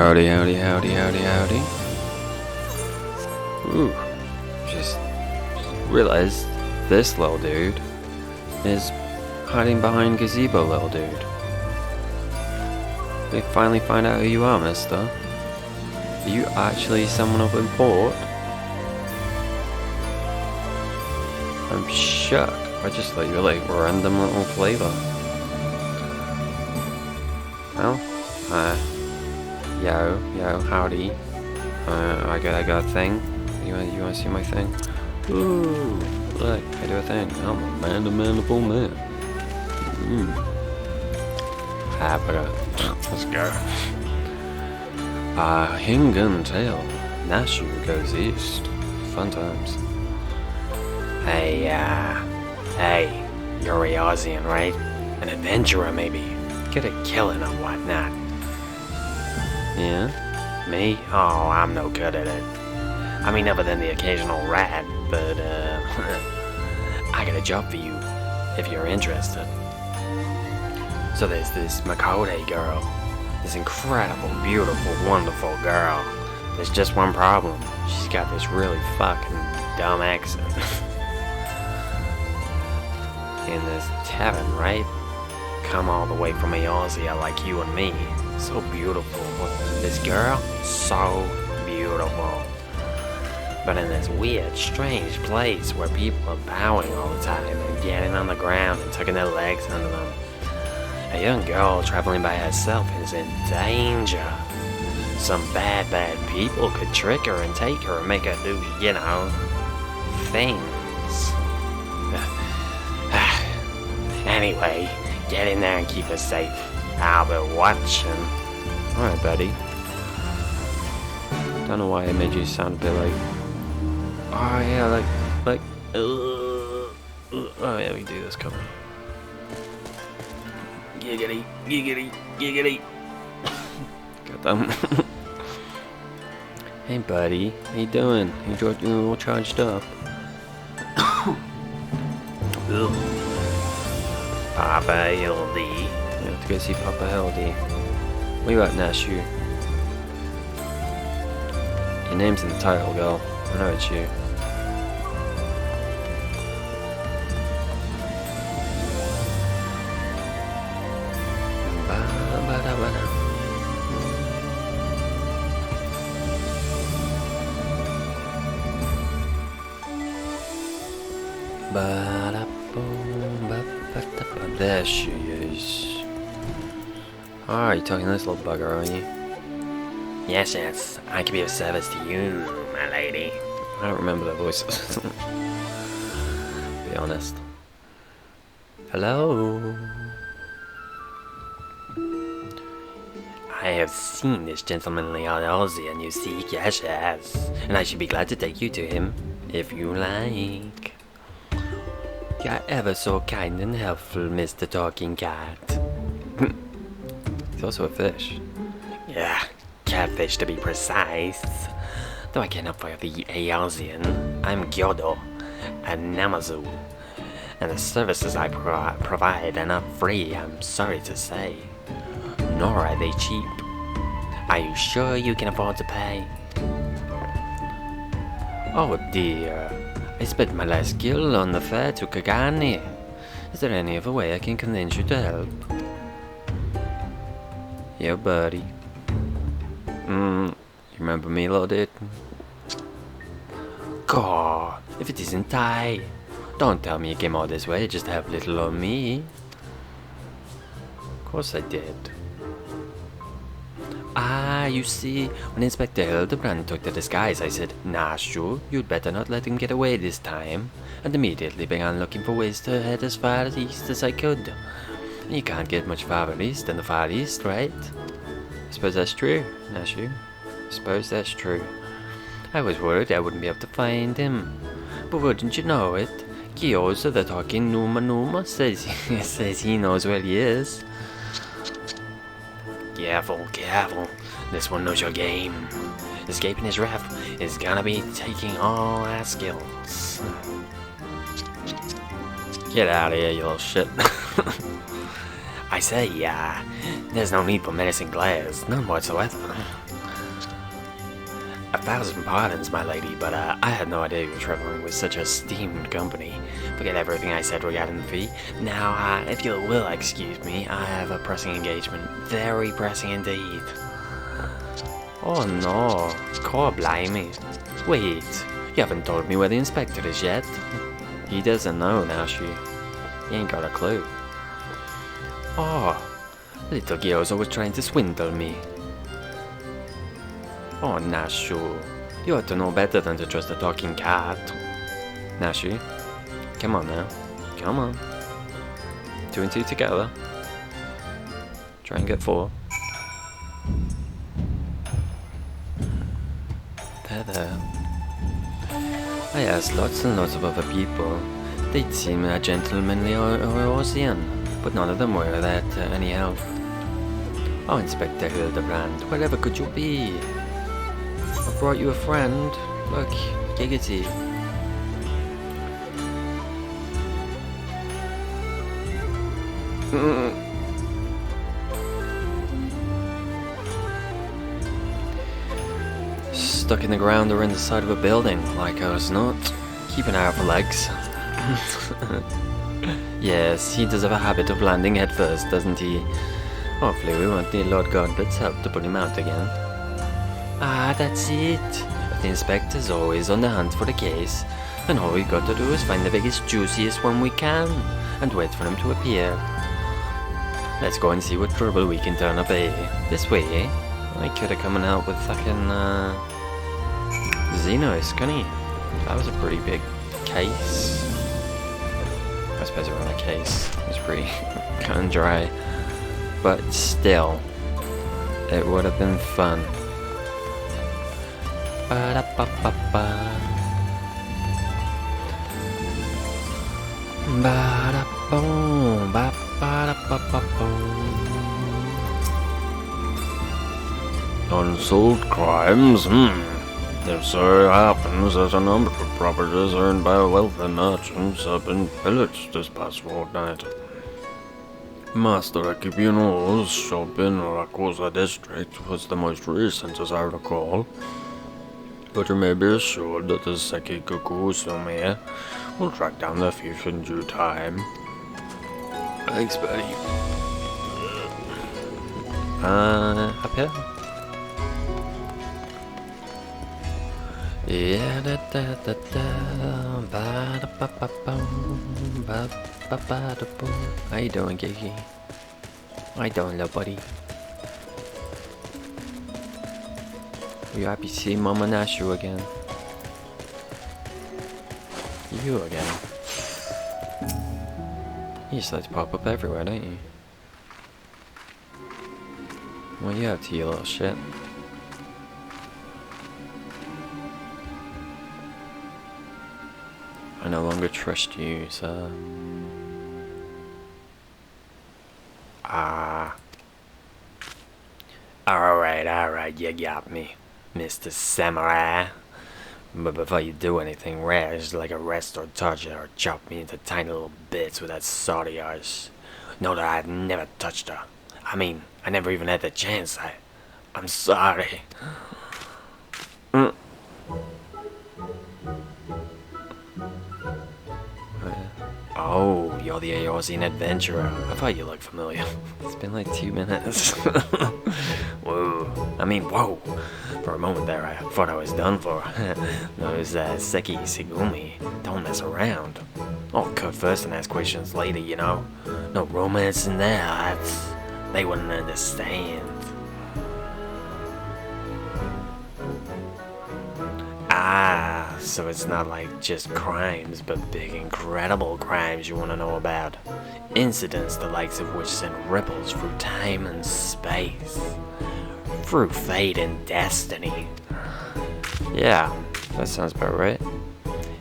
Howdy, howdy, howdy, howdy, howdy. Ooh, just realized this little dude is hiding behind gazebo, little dude. We finally find out who you are, mister. Are you actually someone of import? I'm shook. I just thought you were like random little flavor. Well, yo, howdy. I got a thing. You wanna see my thing? Ooh, look, I do a thing. I'm a man-to-man-able man. Let's go. Hingun Tail. Nashu goes east. Fun times. Hey, you're a Aussian, right? An adventurer, maybe? Get a killing or whatnot. Yeah? Me? Oh, I'm no good at it. I mean, other than the occasional rat, but, I got a job for you, if you're interested. So there's this Makode girl. This incredible, beautiful, wonderful girl. There's just one problem. She's got this really fucking dumb accent. In this tavern, right? Come all the way from Eorzea like you and me. So beautiful. This girl, so beautiful. But in this weird, strange place where people are bowing all the time and getting on the ground and tucking their legs under them. A young girl traveling by herself is in danger. Some bad people could trick her and take her and make her do, things. Anyway, get in there and keep her safe. I'll be watching. Alright, buddy. Don't know why it made you sound a bit like... Oh yeah, oh yeah, we do this cover. Giggity, giggity, giggity. Got them. Hey buddy, how you doing? You all charged up? Papa Hildy. You have to go see Papa Hildy. Where you at, Nashu? Your name's in the title, girl. I know it's you. There she is. Ah, you're talking to this little bugger, are you? Yes, I can be of service to you, my lady. I don't remember that voice. Be honest. Hello? I have seen this gentlemanly Aussian, you see, yes, and I should be glad to take you to him, if you like. You're ever so kind and helpful, Mr. Talking Cat. He's also a fish. Yeah, catfish to be precise. Though I cannot for the Aussian, I'm Gyodo, a Namazu, and the services I provide are not free, I'm sorry to say. Nor are they cheap. Are you sure you can afford to pay? Oh dear, I spent my last gil on the fare to Kagani. Is there any other way I can convince you to help? Yeah, buddy. You remember me, little dude? God, if it isn't Ty. Don't tell me you came all this way just to help little old me. Of course I did. Ah, you see, when Inspector Hildibrand took the disguise, I said, Nashu, you'd better not let him get away this time, and immediately began looking for ways to head as far east as I could. You can't get much farther east than the Far East, right? I suppose that's true, Nashu. I suppose that's true. I was worried I wouldn't be able to find him, but wouldn't you know it, Kyozo the talking Numa says he knows where he is. Careful. This one knows your game. Escaping his wrath is gonna be taking all our skills. Get out of here, you little shit. I say, there's no need for menacing glares, none whatsoever. 1,000 pardons, my lady, but I had no idea you were traveling with such a esteemed company. Forget everything I said regarding the fee. Now, if you will excuse me, I have a pressing engagement. Very pressing indeed. Oh no, core blimey. Wait, you haven't told me where the inspector is yet. He doesn't know, Nashi. He ain't got a clue. Oh, little Gyoza was trying to swindle me. Oh, Nashu, you ought to know better than to trust a talking cat. Nashu, come on now. Come on. 2 and 2 together. Try and get 4. There. I asked lots and lots of other people. They'd seem a gentlemanly or Ocean, but none of them were that any help. Oh, Inspector Hildibrand, wherever could you be? I brought you a friend. Look, Giggity. Stuck in the ground or in the side of a building, like I was not. Keep an eye out for legs. Yes, he does have a habit of landing headfirst, doesn't he? Hopefully we won't need Lord Godbert's help to put him out again. Ah, that's it. The inspector's always on the hunt for the case, and all we got to do is find the biggest, juiciest one we can, and wait for him to appear. Let's go and see what trouble we can turn up, eh? This way, eh? I could have come and helped with fucking, Xenos, couldn't he? That was a pretty big case. I suppose it wasn't a case. It was pretty cut and dry. But still, it would have been fun. Ba-da-ba-ba-ba. Ba-da-boom, ba-ba-da-ba-ba-boom. Unsolved crimes? It so happens that a number of properties owned by wealthy merchants have been pillaged this past fortnight. Master Akibino's shop in Rakosa district was the most recent, as I recall. But you may be assured that the Seki Kukusumi will track down the thief in due time. Thanks, buddy. Up here? Yeah, da da da da, ba da ba ba boom, ba ba ba da boom. How you doing, Gigi? How you doing, little buddy? Are you happy to see Mama Nashu again? You again? You just like to pop up everywhere, don't you? What you up to, you little shit? I no longer trust you, sir. Alright, you got me, Mr. Samurai. But before you do anything rash, like arrest or torture or chop me into tiny little bits with that sword of yours, know that I've never touched her. I mean, I never even had the chance. I'm sorry. Oh, you're the Eorzean adventurer. I thought you looked familiar. It's been like 2 minutes. Whoa. I mean, whoa. For a moment there, I thought I was done for. Those Seki Sigumi don't mess around. Oh, cut first and ask questions later, you know. No romance in there. They wouldn't understand. Ah, so it's not like just crimes, but big incredible crimes you want to know about. Incidents the likes of which send ripples through time and space. Through fate and destiny. Yeah, that sounds about right.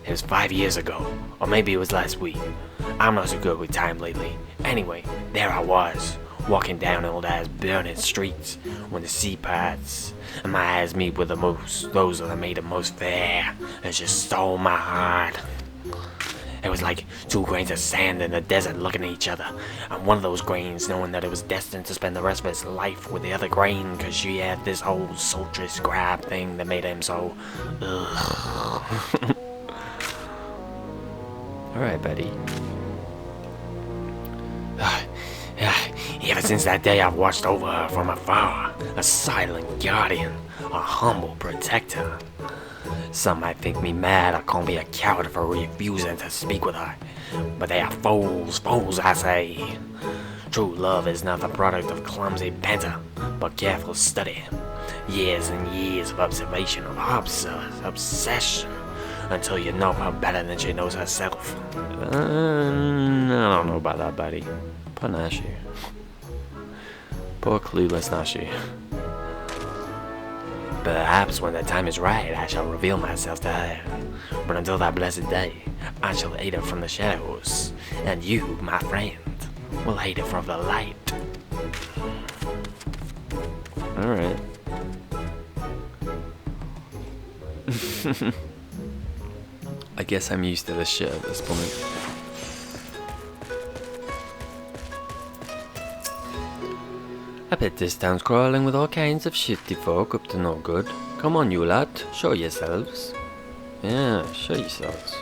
It was 5 years ago, or maybe it was last week. I'm not so good with time lately. Anyway, there I was, walking down old-ass burning streets when the sea parts, and my eyes meet with those that made it most fair, and just stole my heart. It was like two grains of sand in the desert looking at each other, and one of those grains knowing that it was destined to spend the rest of its life with the other grain because she had this whole sultry scrap thing that made him so... Alright, buddy. Ever since that day I've watched over her from afar, a silent guardian, a humble protector. Some might think me mad or call me a coward for refusing to speak with her, but they are fools I say. True love is not the product of clumsy banter, but careful study. Years and years of observation, of obsession, until you know her better than she knows herself. I don't know about that, buddy. Poor Nashi. Poor clueless Nashi. Perhaps when the time is right, I shall reveal myself to her. But until that blessed day, I shall aid her from the shadows, and you, my friend, will aid her from the light. Alright. I guess I'm used to this shit at this point. I bet this town's crawling with all kinds of shitty folk up to no good. Come on, you lot, show yourselves. Yeah, show yourselves.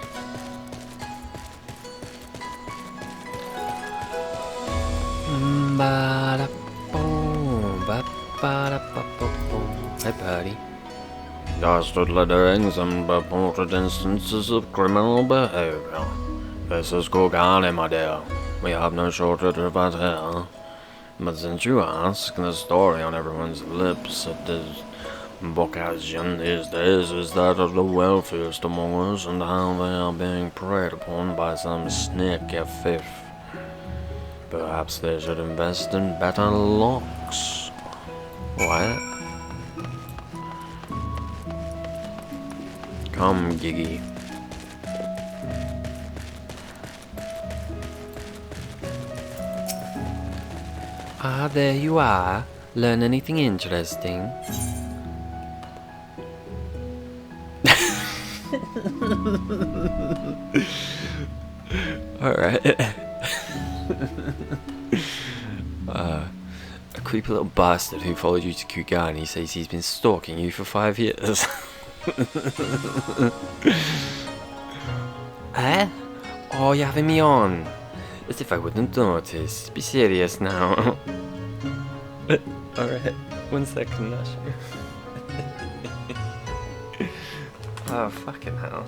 Hi, buddy. Dastard letterings and reported instances of criminal behavior. This is Kugani, my dear. We have no shortage of that here. But since you ask, the story on everyone's lips at this occasion these days is that of the wealthiest among us and how they are being preyed upon by some sneaky thief. Perhaps they should invest in better locks. What? Come, Giggy. Ah, there you are. Learn anything interesting? Alright. A creepy little bastard who followed you to Kugani says he's been stalking you for 5 years. Eh? Oh, you're having me on. As if I wouldn't notice. Be serious now. Alright, 1 second, Nash. Oh, fucking hell.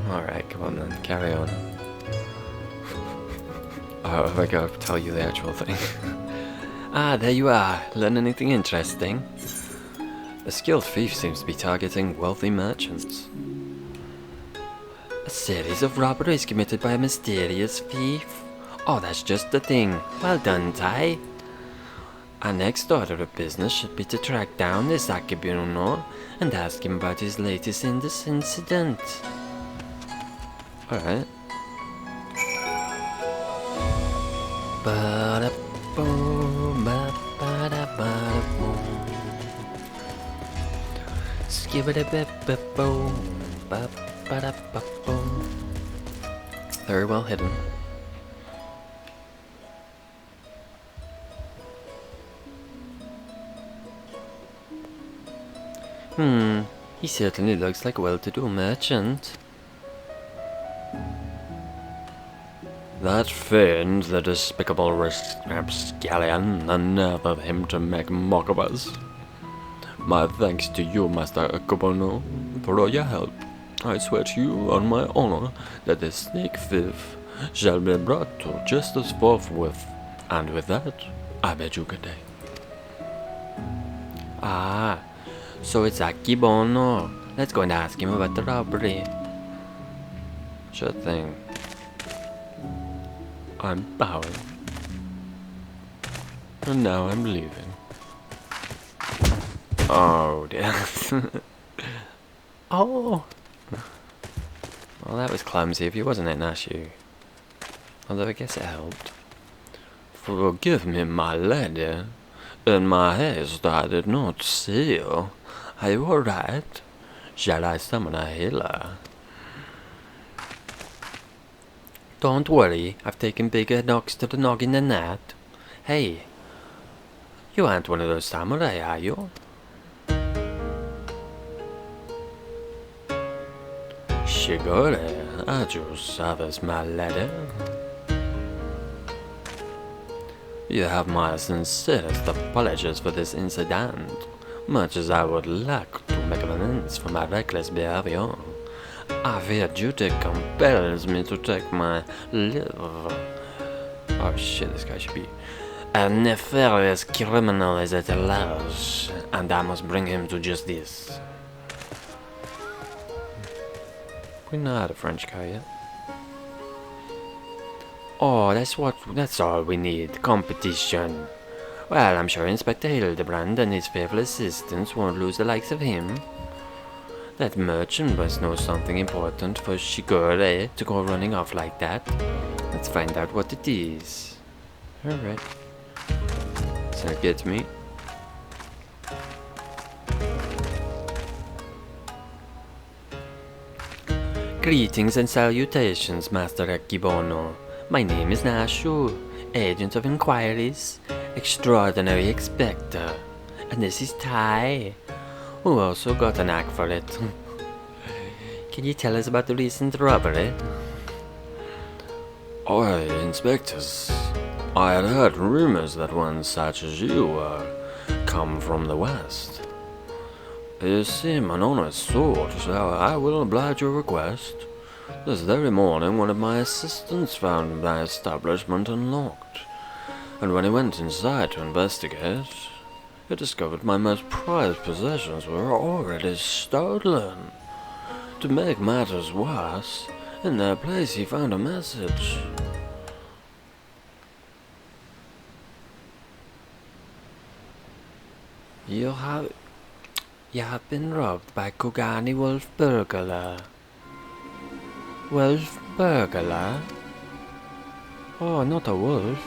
Alright, come on then, carry on. Oh, I gotta tell you the actual thing. Ah, there you are. Learn anything interesting? A skilled thief seems to be targeting wealthy merchants. A series of robberies committed by a mysterious thief? Oh, that's just the thing. Well done, Tai. Our next order of business should be to track down this Akibuno and ask him about his latest incident. Alright. Very well hidden. He certainly looks like a well-to-do merchant. That fiend, the despicable rapscallion, the nerve of him to make mock of us. My thanks to you, Master Akubono, for all your help. I swear to you, on my honor, that the snake thief shall be brought to justice forthwith. And with that, I bid you good day. Ah, so it's Akibono. Let's go and ask him about the robbery. Sure thing. I'm bowing. And now I'm leaving. Oh dear. Oh! Well, that was clumsy of you, wasn't it, Nashu? Although I guess it helped. Forgive me, my lady. In my haste I did not see you. Are you alright? Shall I summon a healer? Don't worry, I've taken bigger knocks to the noggin than that. Hey, you aren't one of those samurai, are you? Shigure, at your service, my lady. You have my sincerest apologies for this incident, much as I would like to make amends for my reckless behavior. I fear duty compels me to take my live. Oh shit, this guy should be... A nefarious criminal is at large, and I must bring him to justice. We not had a French guy yet. Oh, that's all we need. Competition. Well, I'm sure Inspector Hildibrand and his faithful assistants won't lose the likes of him. That merchant must know something important for Shigure to go running off like that. Let's find out what it is. Alright. So get me. Greetings and salutations, Master Akibono. My name is Nashu, Agent of Inquiries, Extraordinary Inspector. And this is Tai, who also got a knack for it. Can you tell us about the recent robbery? Oi, inspectors. I had heard rumors that one such as you come from the west. You seem an honest sort, so I will oblige your request. This very morning one of my assistants found my establishment unlocked, and when he went inside to investigate, he discovered my most prized possessions were already stolen. To make matters worse, in their place he found a message. You have been robbed by Kogani Wolf Burglar. Wolf Burglar? Oh, not a wolf.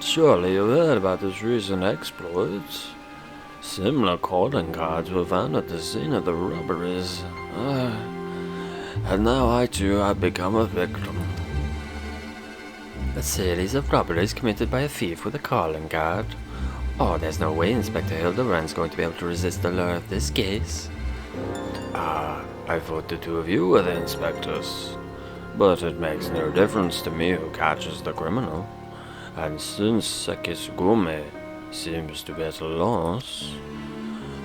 Surely you've heard about his recent exploits. Similar calling cards were found at the scene of the robberies. And now I too have become a victim. A series of robberies committed by a thief with a calling card. Oh, there's no way Inspector Hildibrand's going to be able to resist the lure of this case. I thought the two of you were the inspectors. But it makes no difference to me who catches the criminal. And since Sekisugume seems to be at a loss,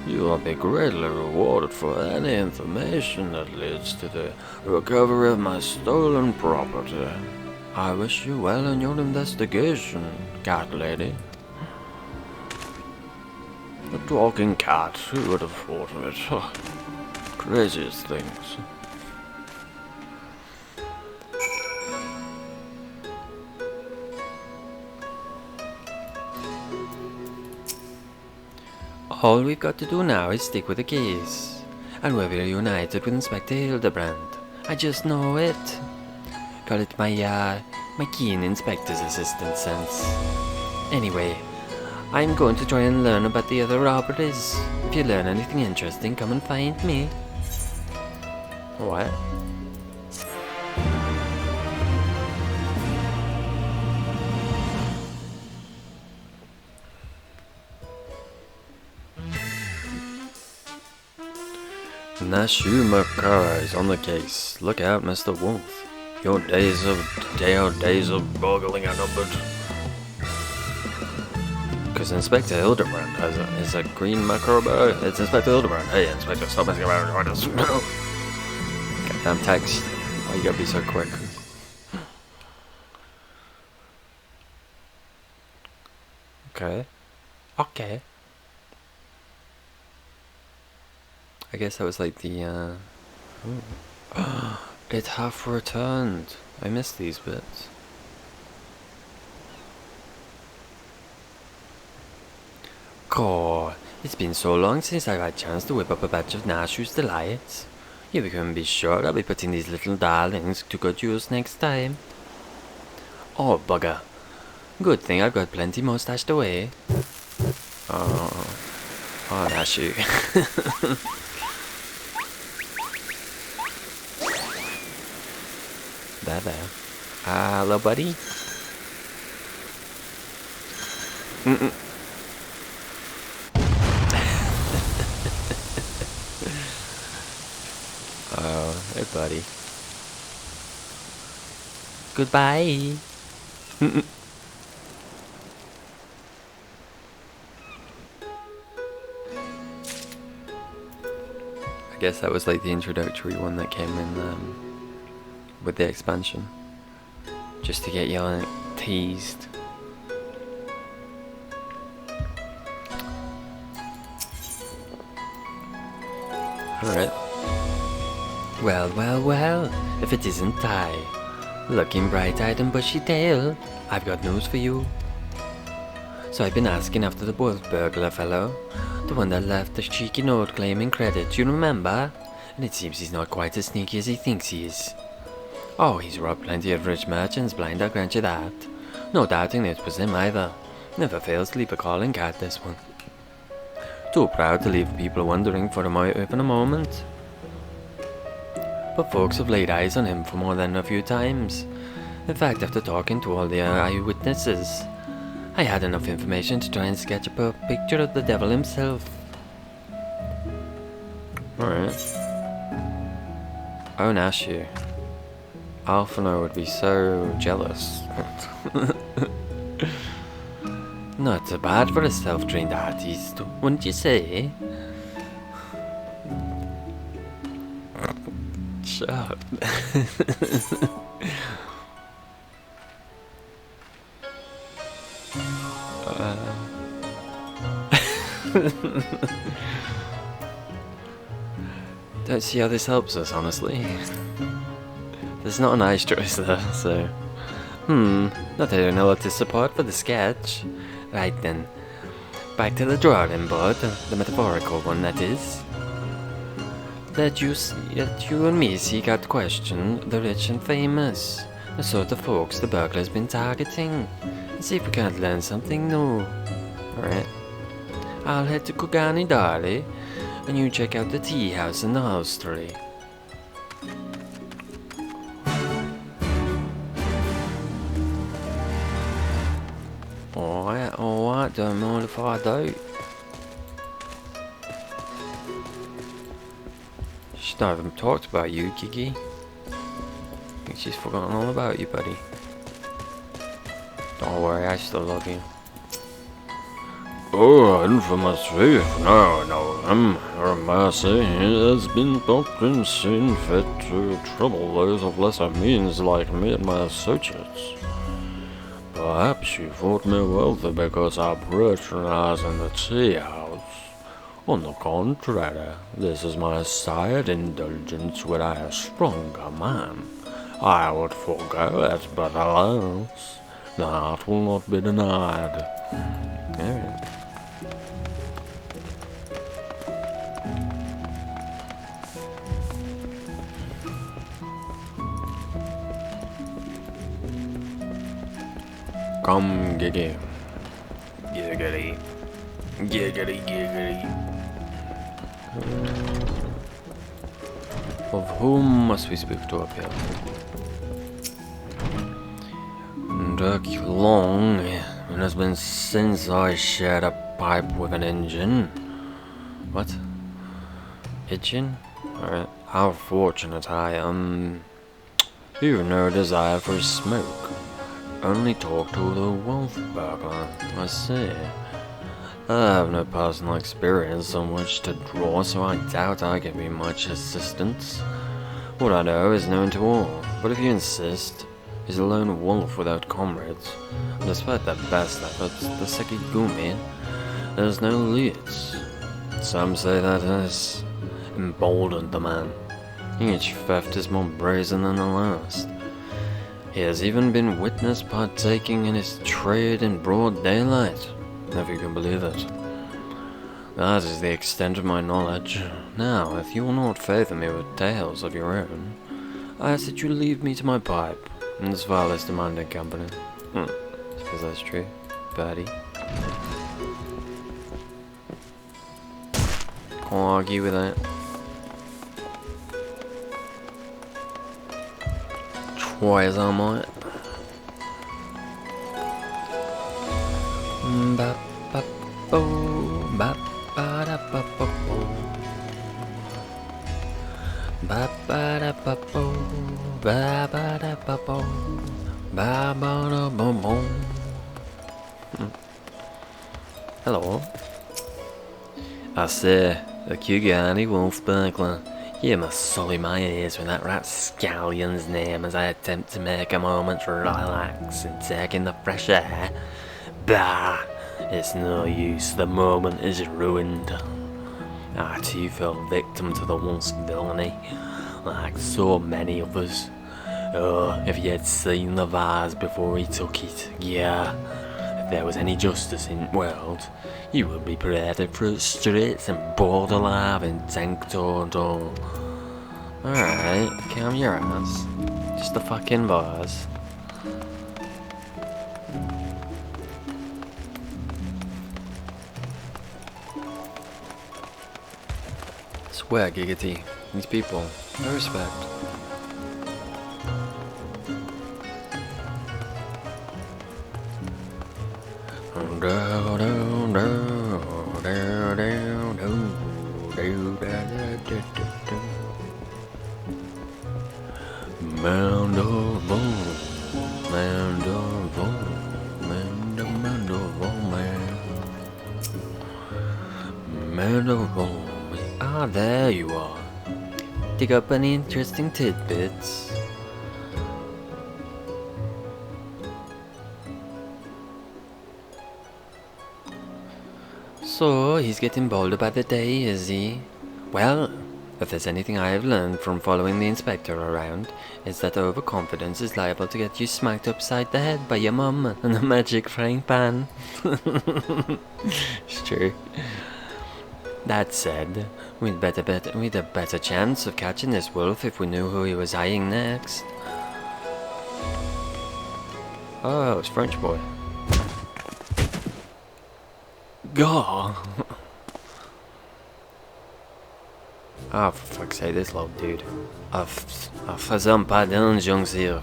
you will be greatly rewarded for any information that leads to the recovery of my stolen property. I wish you well in your investigation, cat lady. A talking cat, who would have thought of it? Craziest things. All we've got to do now is stick with the case, and we'll be reunited with Inspector Hildibrand. I just know it. Call it my keen inspector's assistant sense. Anyway, I'm going to try and learn about the other robberies. If you learn anything interesting, come and find me. What? Nashu Makara is on the case. Look out, Mr. Wolf. Your days of boggling are numbered. Because Inspector Hildibrand has a green Makara. It's Inspector Hildibrand. Hey, Inspector, stop messing around. Goddamn text. Why you gotta be so quick? Okay. I guess that was like the, it half returned. I missed these bits. God, it's been so long since I've had a chance to whip up a batch of Nashu's delights. You can be sure I'll be putting these little darlings to good use next time. Oh, bugger. Good thing I've got plenty more stashed away. Oh, that's you. There. Hello, buddy. Oh, hey, buddy. Goodbye. I guess that was like the introductory one that came in with the expansion, just to get you like, teased. Alright. Well, if it isn't I, looking bright-eyed and bushy-tailed, I've got news for you. So I've been asking after the burglar fellow, the one that left the cheeky note claiming credit, you remember? And it seems he's not quite as sneaky as he thinks he is. Oh, he's robbed plenty of rich merchants blind, I'll grant you that. No doubting it was him either. Never fails to leave a calling card, this one. Too proud to leave people wondering for even a moment. But folks have laid eyes on him for more than a few times. In fact, after talking to all the eyewitnesses, I had enough information to try and sketch up a picture of the devil himself. Alright. Oh, Nashu. Alpha and I would be so jealous. Not so bad for a self-trained artist, wouldn't you say? Shut up. Don't see how this helps us, honestly. There's not a nice choice there, so... not having a lot of support for the sketch. Right then, back to the drawing board, the metaphorical one that is. That you and me seek out to question the rich and famous, the sort of folks the burglar's been targeting, and see if we can't learn something new. Alright. I'll head to Kugani Dari, and you check out the tea house and the hostelry. Alright, don't mind if I do. She's not even talked about you, Kiki. I think she's forgotten all about you, buddy. Don't worry, I still love you. Oh, infamous thief, no, her mercy has been booked and seen fit to trouble those of lesser means like me and my associates. Perhaps you thought me wealthy because I patronize in the tea house. On the contrary, this is my side indulgence when I a stronger man. I would forego it, but alas, that will not be denied. Alright. Come, Gigi. Giggity. Giggity, giggity. Of whom must we speak to up here? Took long. It has been since I shared a pipe with an engine. What? Pigeon? Alright. How fortunate I am. You've no desire for smoke. Only talk to the wolf burglar, I see. I have no personal experience on which to draw, so I doubt I can be much assistance. What I know is known to all, but if you insist, he's a lone wolf without comrades. And despite their best efforts, the Sekigumi, there's no leads. Some say that has emboldened the man. Each theft is more brazen than the last. He has even been witnessed partaking in his trade in broad daylight, if you can believe it. That is the extent of my knowledge. Now, if you will not favour me with tales of your own, I ask that you leave me to my pipe. As far as demanding company. Suppose that's true. Buddy. Can't argue with that. Try as I might. Ba ba bo ba ba da ba ba bo. Ba ba da ba bo ba ba da ba bo ba ba da ba bo. Hello. I say, the Kugani Wolf Burglar, you must sully my ears with that rapscallion's name as I attempt to make a moment's relax and take in the fresh air. Bah! It's no use, the moment is ruined. I too fell victim to the wolf's villainy, like so many others. Oh, if you had seen the vase before he took it, yeah. If there was any justice in the world, you would be paraded through streets and boiled alive in tank toto. Alright, calm your ass. Just a fucking vase. Swear, Giggity. These people, I respect. Ah, there you are. Dig up any interesting tidbits? So, he's getting bolder by the day, is he? Well, if there's anything I have learned from following the inspector around, it's that overconfidence is liable to get you smacked upside the head by your mum and a magic frying pan. It's true. That said, we'd a better chance of catching this wolf if we knew who he was eyeing next. Oh, it's French boy. Gah! Ah, for fuck's sake, this loud dude. Faisant pardon, young sir.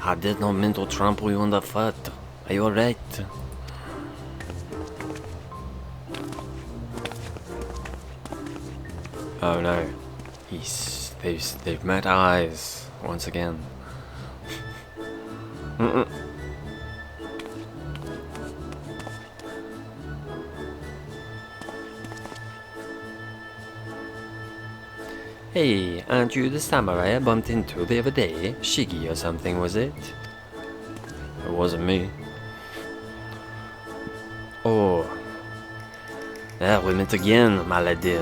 I did not mean to trample you on the foot. Are you alright? Oh no. They've met eyes once again. Hey, aren't you the samurai I bumped into the other day? Shiggy or something, was it? It wasn't me. Oh. Yeah, we met again, my lady.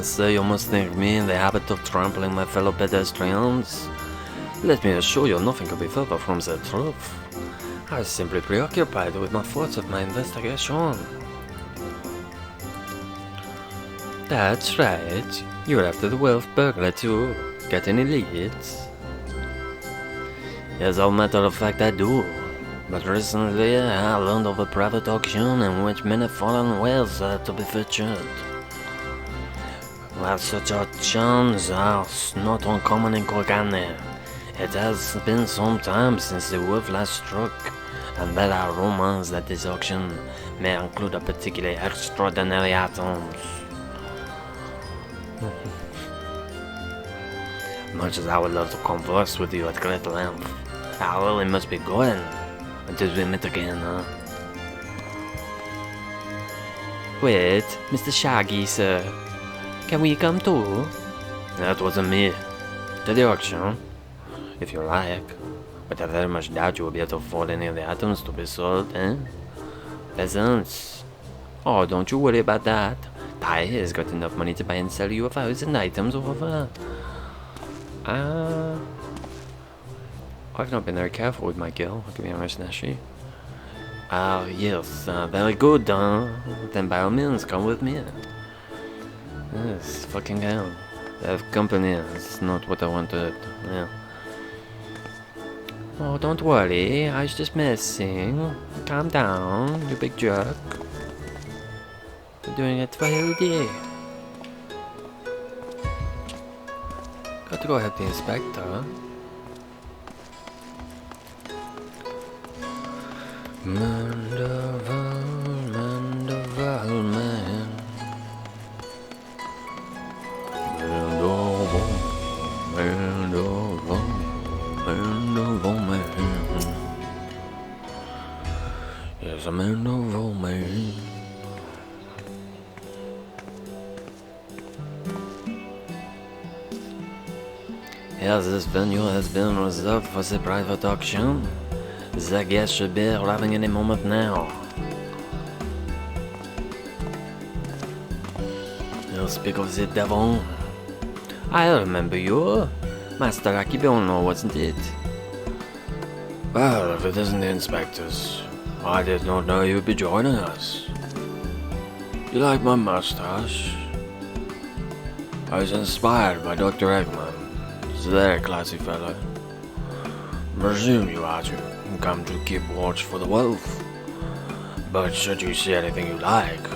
So you must think me in the habit of trampling my fellow pedestrians? Let me assure you, nothing could be further from the truth. I was simply preoccupied with my thoughts of my investigation. That's right. You're after the wolf burglar too. Got any leads? As a matter of fact, I do. But recently, I learned of a private auction in which many fallen whales are to be featured. While such auctions are not uncommon in Kogane, it has been some time since the wolf last struck, and there are rumors that this auction may include a particularly extraordinary items. Much as I would love to converse with you at great length, I really must be going until we meet again, huh? Wait, Mr. Shaggy, sir. Can we come too? That wasn't me. To the auction, if you like. But I very much doubt you will be able to afford any of the items to be sold, eh? Peasants. Oh, don't you worry about that. Tai has got enough money to buy and sell you 1,000 items over. I've not been very careful with my girl, I'll give you a honest, Nashi. Yes, very good, then by all means, come with me. Yes, fucking hell. Have company is not what I wanted, yeah. Oh, don't worry, I was just messing. Calm down, you big jerk. I'm doing it for Hildy. Got to go help the inspector. Manderval, Manderval, man. Manderval, Manderval, Manderval, man. Yes, a Manderval, man. Yes, this venue has been reserved for the private auction. The guests should be arriving any moment now. You'll speak of the devil. I remember you. Master Akibono, wasn't it? Well, if it isn't the inspectors, I did not know you'd be joining us. You like my mustache? I was inspired by Dr. Eggman. He's a very classy fellow. Presume you are to come to keep watch for the wolf. But should you see anything you like,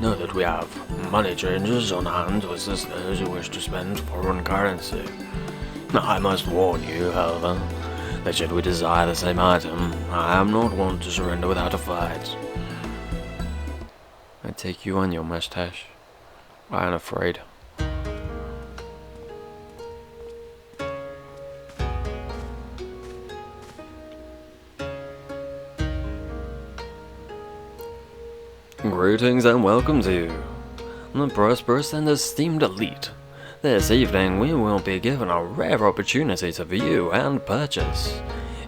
know that we have money changers on hand to assist those who wish to spend foreign currency. I must warn you, however, that should we desire the same item, I am not one to surrender without a fight. I take you on your mustache. I am afraid. Greetings and welcome to the prosperous and esteemed elite. This evening we will be given a rare opportunity to view and purchase,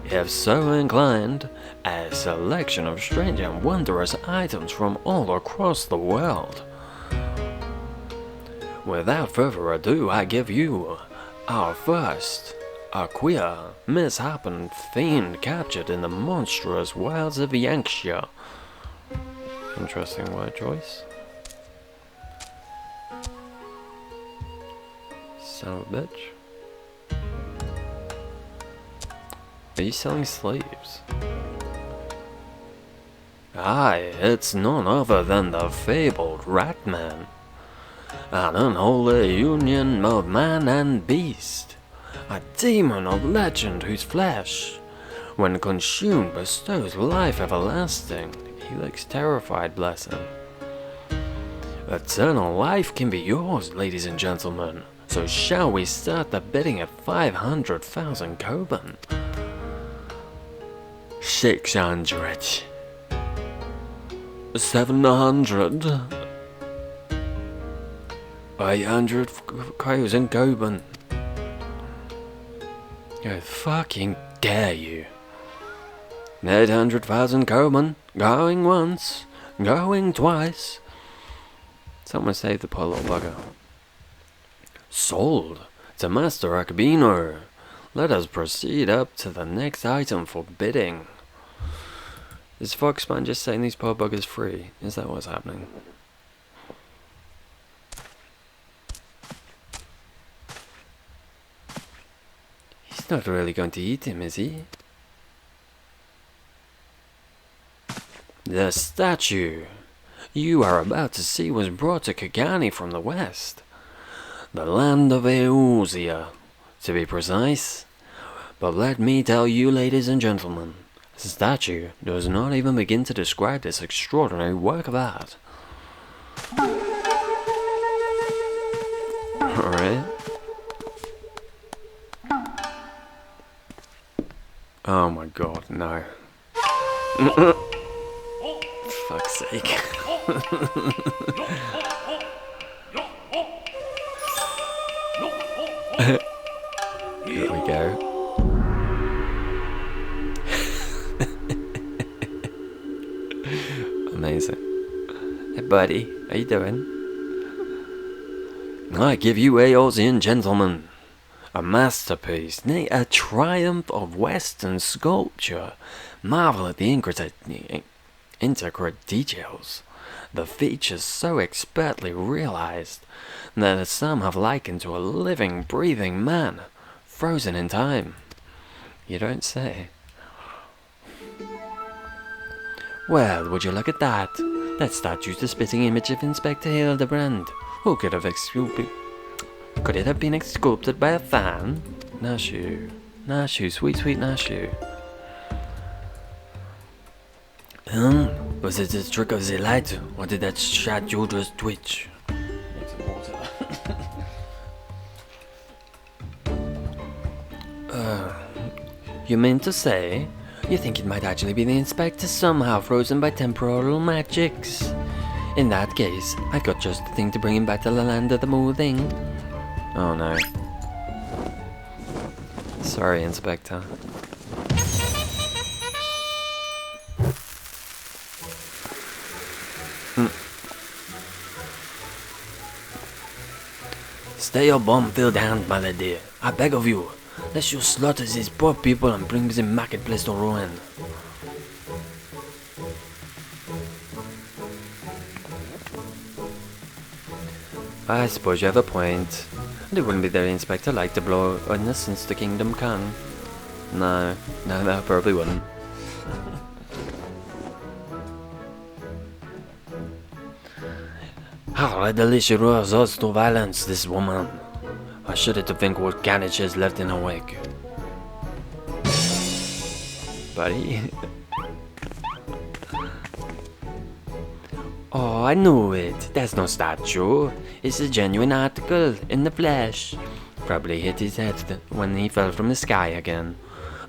if so inclined, a selection of strange and wondrous items from all across the world. Without further ado, I give you our first, a queer, misshapen fiend captured in the monstrous wilds of Yankshire. Interesting word choice. Son of a bitch. Are you selling slaves? Aye, it's none other than the fabled Ratman. An unholy union of man and beast. A demon of legend whose flesh, when consumed, bestows life everlasting. He looks terrified, bless him. Eternal life can be yours, ladies and gentlemen. So shall we start the bidding at 500,000 Koban? 600. 700. 800,000 Koban. I fucking dare you. 800,000 Koban. Going once. Going twice. Someone save the poor little bugger. Sold to Master Akabino. Let us proceed up to the next item for bidding. Is Foxman just setting these poor buggers free? Is that what's happening? He's not really going to eat him, is he? The statue you are about to see was brought to Kagani from the west. The land of Eosia, to be precise. But let me tell you, ladies and gentlemen, the statue does not even begin to describe this extraordinary work of art. Alright. Oh my god, no. Fuck's sake. Here we go. Amazing. Hey buddy, how you doing? I give you Eosian gentlemen, a masterpiece, nay, a triumph of Western sculpture. Marvel at the intricate details, the features so expertly realized that some have likened to a living, breathing man, frozen in time. You don't say. Well, would you look at that? That statue's the spitting image of Inspector Hildibrand. Who could have Could it have been sculpted by a fan? Nashu. Nashu, sweet, sweet Nashu. Was it a trick of the light, or did that statue just twitch? You mean to say, you think it might actually be the Inspector somehow frozen by temporal magics? In that case, I've got just the thing to bring him back to the land of the moving. Oh no. Sorry, Inspector. Stay your bomb-filled hand, my lady. I beg of you. Lest you slaughter these poor people and bring the marketplace to ruin. I suppose you have a point. And it wouldn't be the Inspector like to blow innocence to Kingdom Come. No, that probably wouldn't. How readily she resorts to violence, this woman. I shudder to think what carnage she has left in her wake. Buddy? Oh, I knew it. That's no statue. It's a genuine article, in the flesh. Probably hit his head when he fell from the sky again.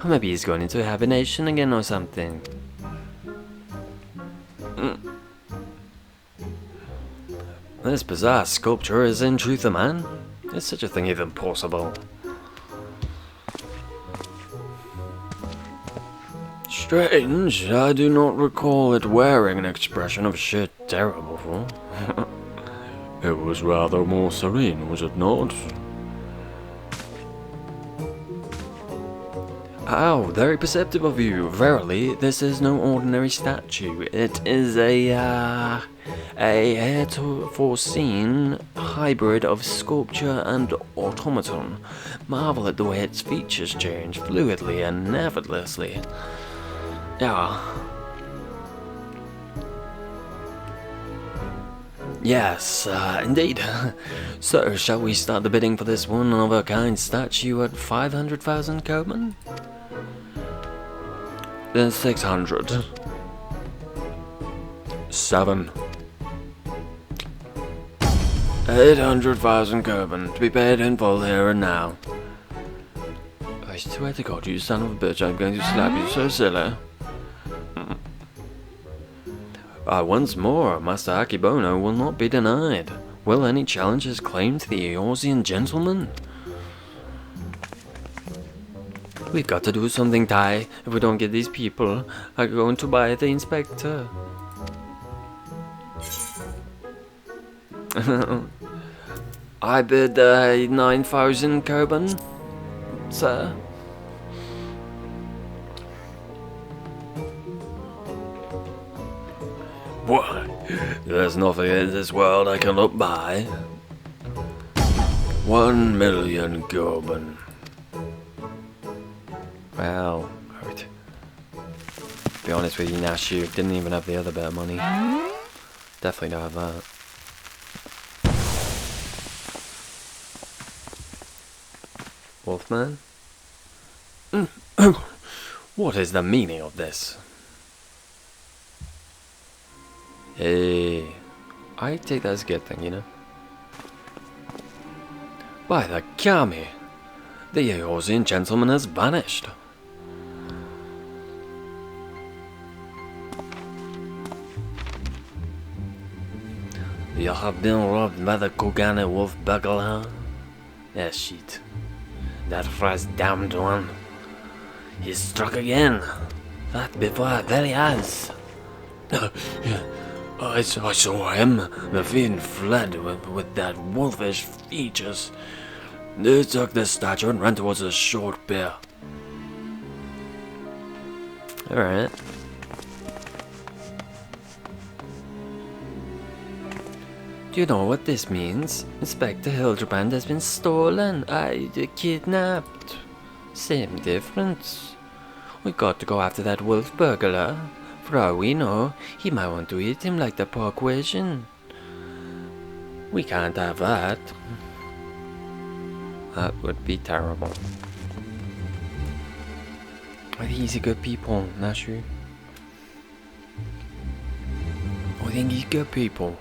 Or maybe he's gone into hibernation again or something. This bizarre sculpture is in truth a man. Is such a thing even possible? Strange, I do not recall it wearing an expression of sheer terror before. It was rather more serene, was it not? Oh, very perceptive of you. Verily, this is no ordinary statue. It is a heretofore-seen hybrid of sculpture and automaton. Marvel at the way its features change fluidly and effortlessly. Yeah. Yes, indeed. So, shall we start the bidding for this one-of-a-kind statue at 500,000 Coleman? Then 600. 7. 800,000 Coleman, to be paid in full here and now. I swear to God, you son of a bitch, I'm going to slap you so silly. Once more, Master Akibono will not be denied. Will any challengers claim to the Eorzean gentleman? We've got to do something, Tai. If we don't get these people, are going to buy the Inspector. I bid 9,000 Coban, sir. What? There's nothing in this world I can look by. 1 million Coban. Well, to be honest with you, Nashu didn't even have the other bit of money. Definitely don't have that. Wolfman? What is the meaning of this? Hey, I take that as a good thing, you know? By the Kami! The Eorzean gentleman has vanished. You have been robbed by the Kogane wolf burglar? Yes, shit. That first damned one. He struck again. That before our very eyes. I saw him. The fiend fled with that wolfish features. They took the statue and ran towards a short pier. Alright. Do you know what this means? Inspector Hildibrand has been stolen. Kidnapped. Same difference. We got to go after that wolf burglar. For all we know, he might want to eat him like the poor Quasian. We can't have that. That would be terrible. Are these good people, Nashu? I think he's good people.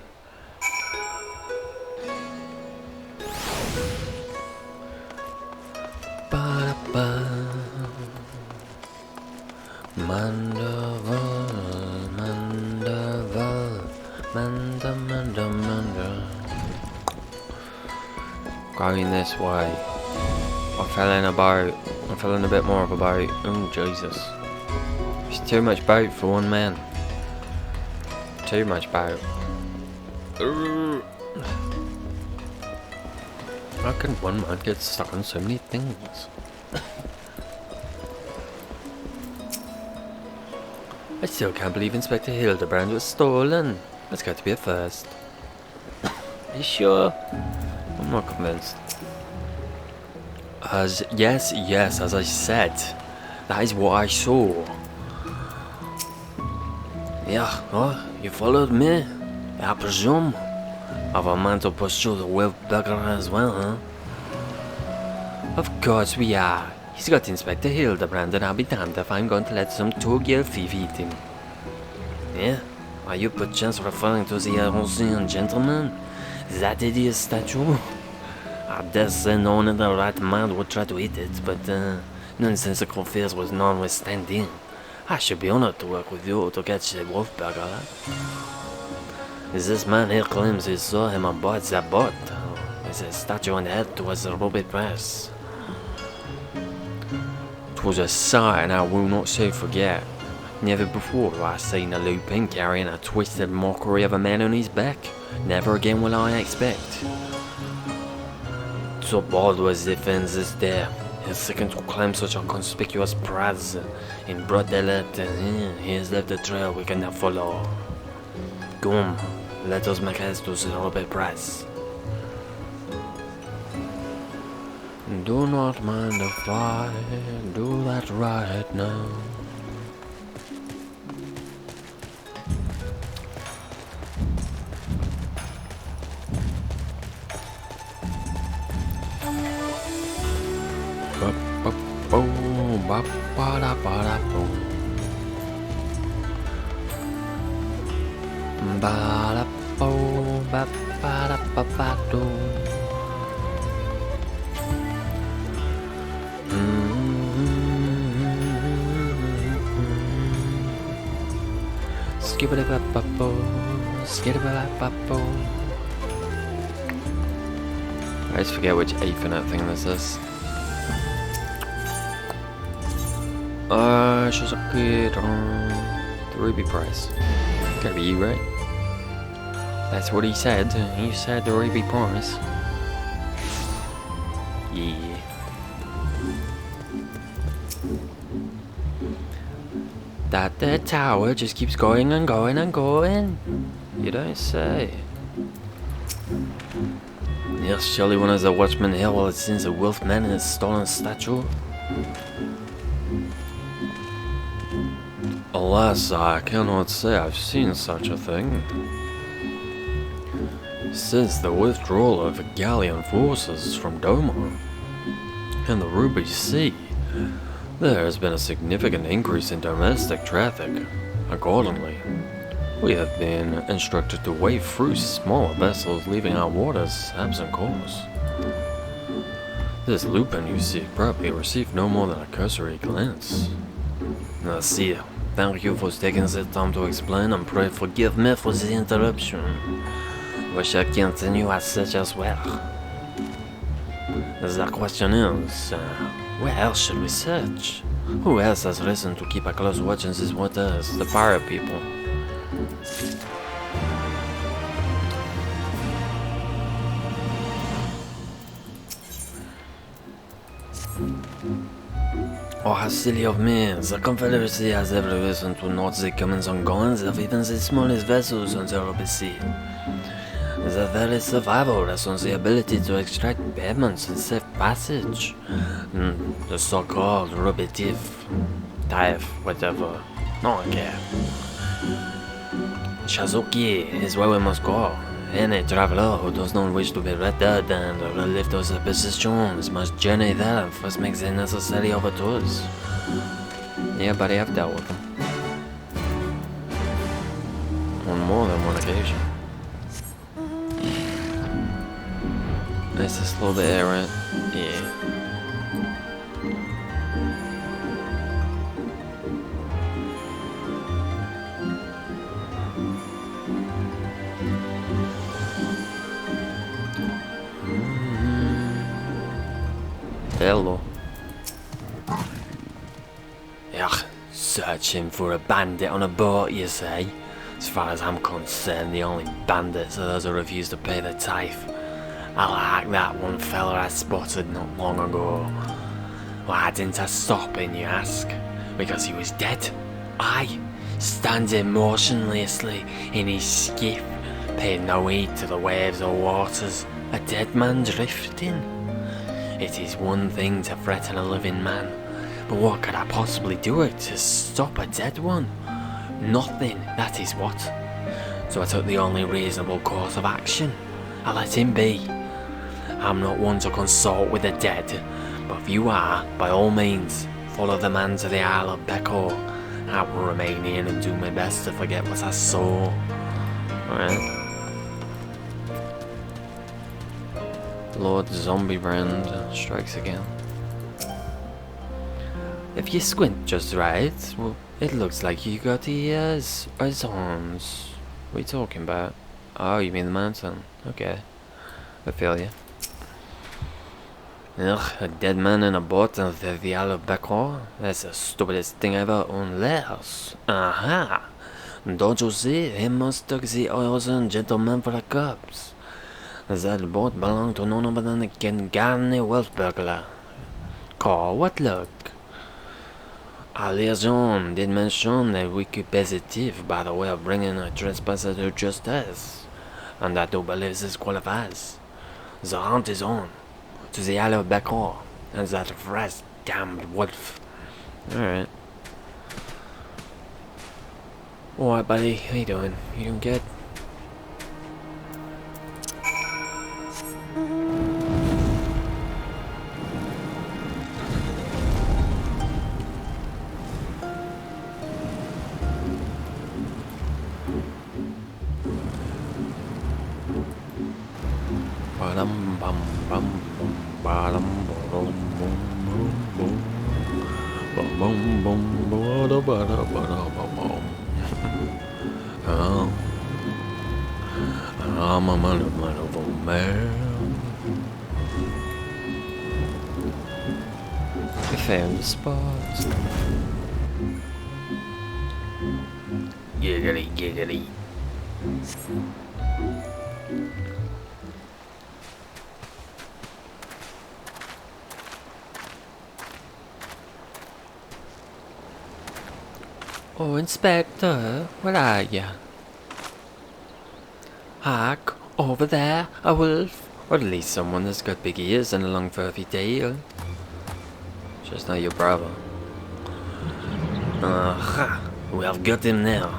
Ba-da-ba. Mandaval, Mandaval, Manda. Going this way. I fell in a boat. I fell in a bit more of a boat. Oh, Jesus. It's too much boat for one man. Too much boat. How can one man get stuck on so many things? I still can't believe Inspector Hildibrand was stolen. That's got to be a first. Are you sure? I'm not convinced. Yes, as I said. That is what I saw. Yeah, oh, you followed me? I presume. Have a man to pursue the wolf burglar as well, huh? Of course we are. He's got Inspector Hildibrand, and I'll be damned if I'm going to let some two-year thief eat him. Yeah? Are you perchance referring to the Ancient gentleman? That hideous statue? I dare say no one in the right mind would try to eat it, but nonsensical fears was notwithstanding. I should be honored to work with you to catch the wolf burglar. This man here claims he saw him aboard the boat, with a statue on the head towards the ruby press. 'Twas a sight I will not so forget. Never before have I seen a lupin carrying a twisted mockery of a man on his back. Never again will I expect. So bold was the fences there. His second to climb such a conspicuous prize in broad daylight, he has left a trail we cannot follow. Come, let us make haste to the ruby press. Do not mind if I do that right now. I always forget which Ethernet thing this is. She's a good the ruby price. Gotta be you, right? That's what he said. He said the ruby price. Yeah. That there tower just keeps going and going and going. You don't say. Yes, surely one of the watchmen here will have seen the wolf man in his stolen statue. Alas, I cannot say I've seen such a thing. Since the withdrawal of Gallian forces from Doma and the Ruby Sea, there has been a significant increase in domestic traffic. Accordingly, we have been instructed to wade through smaller vessels leaving our waters absent course. This lupin, you see, probably received no more than a cursory glance. Now, see, thank you for taking the time to explain, and pray forgive me for the interruption. We shall continue as such as well. The question is, where else should we search? Who else has reason to keep a close watch in these waters? The pirate people. Oh, how silly of me. The Confederacy has every reason to note the comings and goings of even the smallest vessels on the Ruby Sea. The very survival rests on the ability to extract payments and safe passage. The so-called repetitive type, whatever. No one cares. Shazuki is where we must go. Any traveler who does not wish to be reddered and relive those positions must journey there and first make the necessary overtures. Yeah, buddy, I've dealt with them. On more than one occasion. Nice to slow the air right? Yeah. Hello. Ugh, searching for a bandit on a boat, you say? As far as I'm concerned, the only bandits are those who refuse to pay the tithe. I like that one fella I spotted not long ago. Why didn't I stop him, you ask? Because he was dead. Aye, standing motionlessly in his skiff, paying no heed to the waves or waters, a dead man drifting. It is one thing to threaten a living man, but what could I possibly do to stop a dead one? Nothing, that is what. So I took the only reasonable course of action. I let him be. I'm not one to consort with the dead, but if you are, by all means, follow the man to the Isle of Becor. I will remain here and do my best to forget what I saw. Alright. Lord Zombiebrand strikes again. If you squint just right, well, it looks like you got ears as horns. What are you talking about? Oh, you mean the mountain? Okay. I feel you. Ugh, a dead man in a boat on the Isle of Becor? That's the stupidest thing ever, unless... Aha! Don't you see? He must took the oils and gentlemen for the cups. That boat belonged to none other than the Gangani wealth burglar. Call, what luck? Our liaison did mention that we could pay the thief by the way of bringing a trespasser to justice, and I do believe this qualifies. The hunt is on, to the Isle of Becor, and that fresh damned wolf. Alright. Alright, buddy, how you doing? You doing good? I'm a man. We found the spot. Giggity, giggity. Oh, Inspector, where are you? Hark, over there, a wolf. Or at least someone that's got big ears and a long furry tail. Just not your brother. Aha, we have got him now.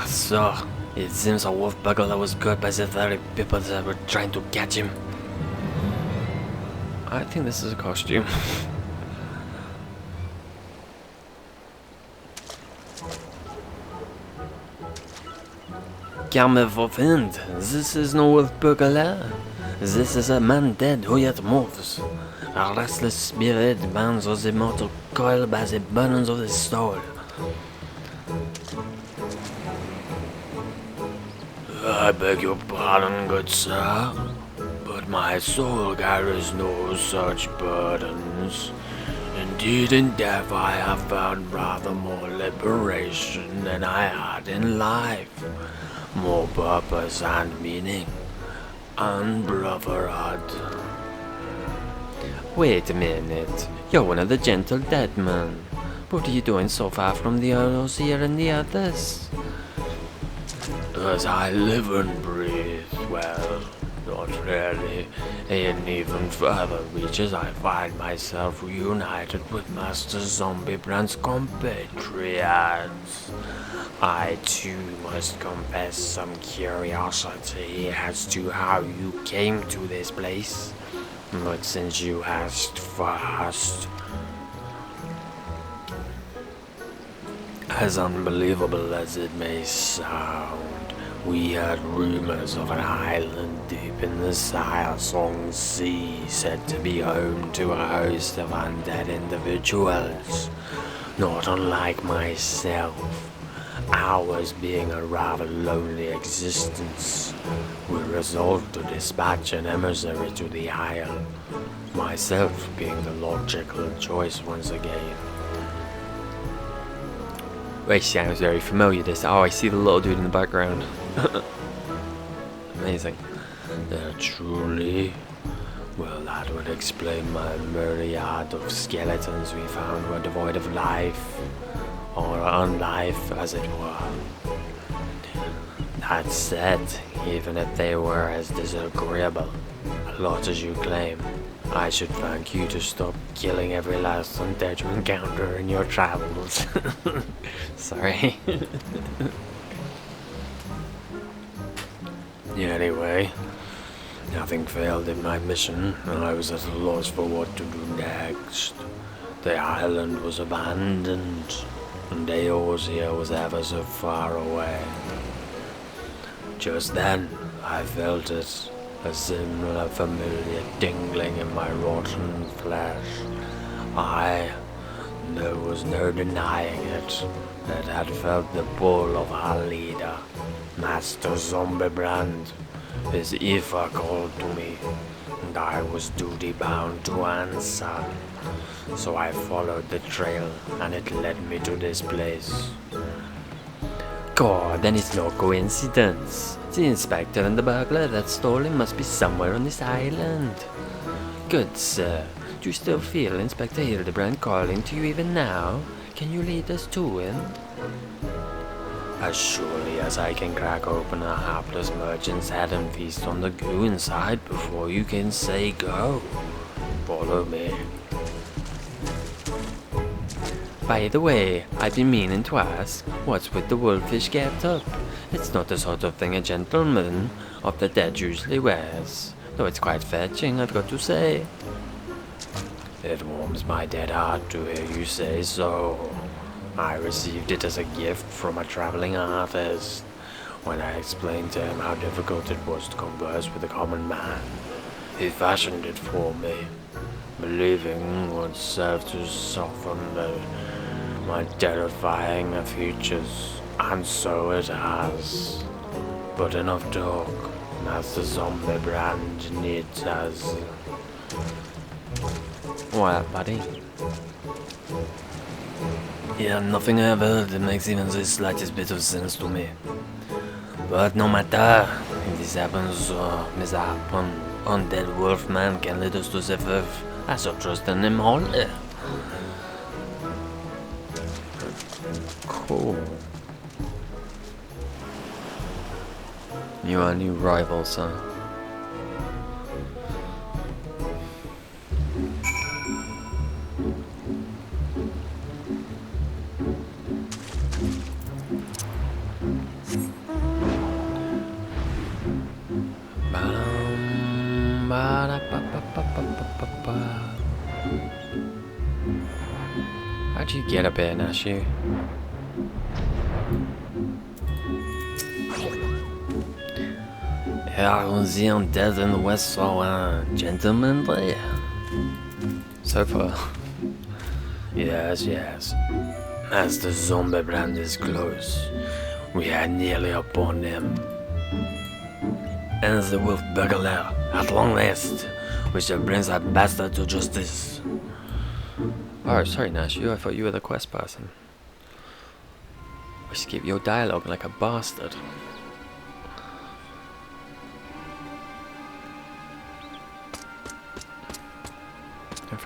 So, it seems a wolf burglar was caught by the very people that were trying to catch him. I think this is a costume. Calmez-vous, friend. This is no wolf burglar. This is a man dead who yet moves. A restless spirit bound of the mortal coil by the burdens of the soul. I beg your pardon, good sir, but my soul carries no such burdens. Indeed, in death I have found rather more liberation than I had in life, more purpose and meaning. and brotherhood. Wait a minute. You're one of the gentle dead men. What are you doing so far from the Osier and the others? As I live and breathe, well, not really. In even further reaches, I find myself reunited with Master Zombiebrand's compatriots. I too must confess some curiosity as to how you came to this place. But since you asked first, as unbelievable as it may sound, we heard rumors of an island deep in the Silesong Sea said to be home to a host of undead individuals, not unlike myself. Ours being a rather lonely existence, we resolved to dispatch an emissary to the isle, myself being the logical choice once again. Wait, sounds very familiar. This. Oh, I see the little dude in the background. Amazing. Truly? Well, that would explain my myriad of skeletons we found were devoid of life, or unlife, as it were. That said, even if they were as disagreeable, a lot as you claim, I should thank you to stop killing every last undead you encounter in your travels. Sorry. Anyway, nothing failed in my mission, and I was at a loss for what to do next. The island was abandoned, and Eorzea was ever so far away. Just then, I felt it, a similar familiar tingling in my rotten flesh. There was no denying it, that had felt the pull of our leader, Master Zombiebrand. His ether called to me, and I was duty-bound to answer. So I followed the trail, and it led me to this place. God, then it's no coincidence. The inspector and the burglar that stole him must be somewhere on this island. Good sir, do you still feel Inspector Hildibrand calling to you even now? Can you lead us to him? As surely as I can crack open a hapless merchant's head and feast on the goo inside before you can say go. Follow me. By the way, I've been meaning to ask, what's with the wolfish get-up? It's not the sort of thing a gentleman of the dead usually wears, though it's quite fetching, I've got to say. It warms my dead heart to hear you say so. I received it as a gift from a traveling artist when I explained to him how difficult it was to converse with a common man. He fashioned it for me, believing it would serve to soften my terrifying features, and so it has. But enough talk. Master Zombiebrand needs us. What, buddy? Yeah, nothing I've heard that makes even the slightest bit of sense to me. But no matter, if this happens or mishappen, undead wolfman can lead us to the firth. I shall trust in him wholly. Cool. You are a new rival, son. How'd you get up here, Nashu? Are the undead in the west so gentlemanly? So far. Yes. Master Zombiebrand is close. We are nearly upon him. And the wolf burglar, at long last, we shall bring that bastard to justice. Oh, sorry, Nashu, I thought you were the quest person. We skip your dialogue like a bastard.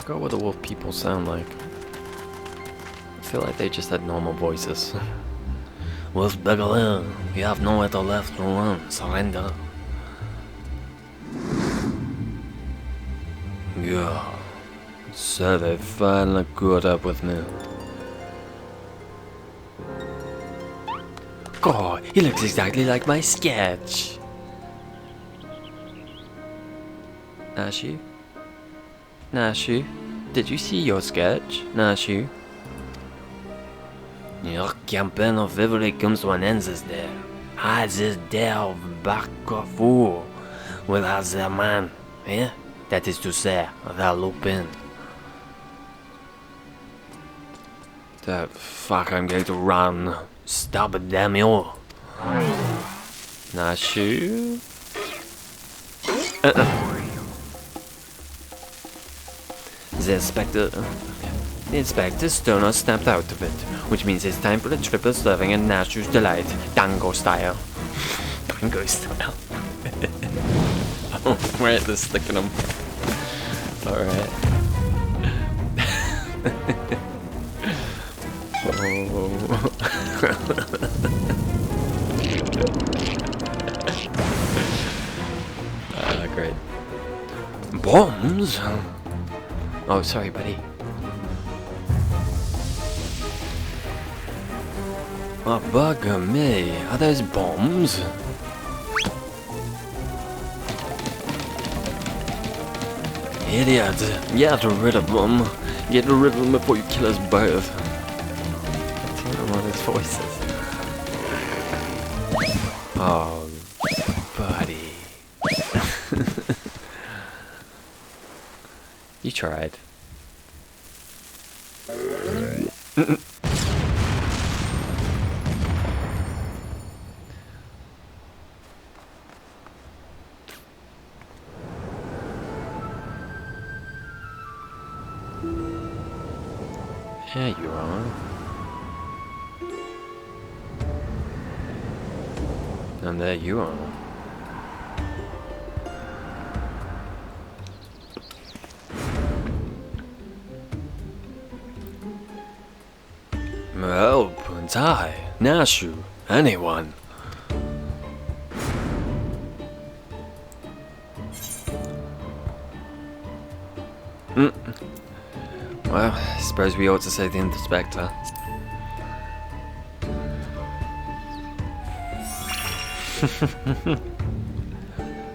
forgot what the wolf people sound like. I feel like they just had normal voices. Wolf Beggar, you have nowhere to left to run. Surrender. Yeah. So they finally caught up with me. God, he looks exactly like my sketch. Nashu? Nashu? Did you see your sketch? Nashu? Your campaign of February comes to an end this day. As this day of Barcofu without their man, eh? That is to say, their Lupin. The fuck, I'm going to run. Stop it, damn you. Nashu? The inspector's stoner snapped out of it, which means it's time for the triple serving and Nashu's delight, Dango style. Dango style. Oh, we're at this sticking them. Alright. Great. Bombs? Oh, sorry, buddy. Oh, bugger me. Are those bombs? Idiot. Get rid of them. Get rid of them before you kill us both. I don't know what his voice is. Oh, buddy. You tried. Yeah, you are. And there you are. Help, and I, Nashu, anyone. Well, I suppose we ought to say the inspector.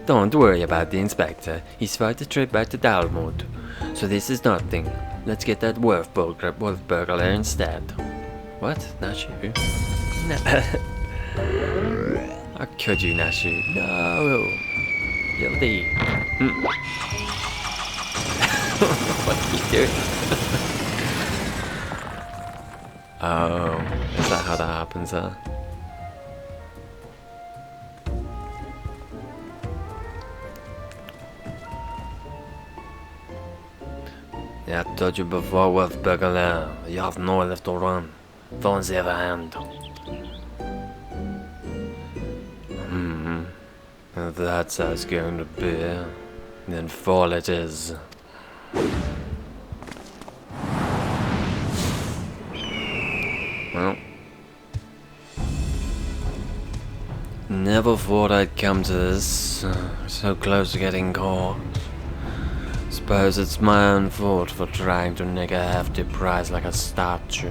Don't worry about the inspector. He's supposed to trip back to Dalmud. So this is nothing. Let's get that wolf burglar instead. What? Nashu? No. How could you, Nashu? No! Hildy! What are you doing? Oh, is that how that happens, huh? Yeah, I told you before, Wolf Burglar, you have nowhere left to run. Throw in the other hand. If that's how it's going to be, then fall it is. Well, never thought I'd come to this, so close to getting caught. Suppose it's my own fault for trying to nick a hefty prize like a statue.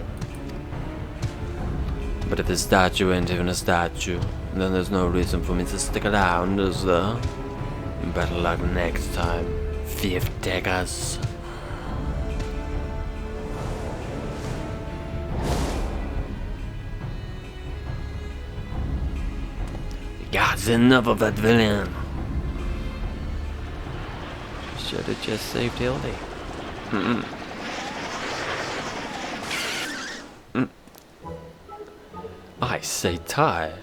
But if the statue ain't even a statue, then there's no reason for me to stick around, is there? Better luck next time, thief takers. God's enough of that villain. Should have just saved Hildy. I say, Ty.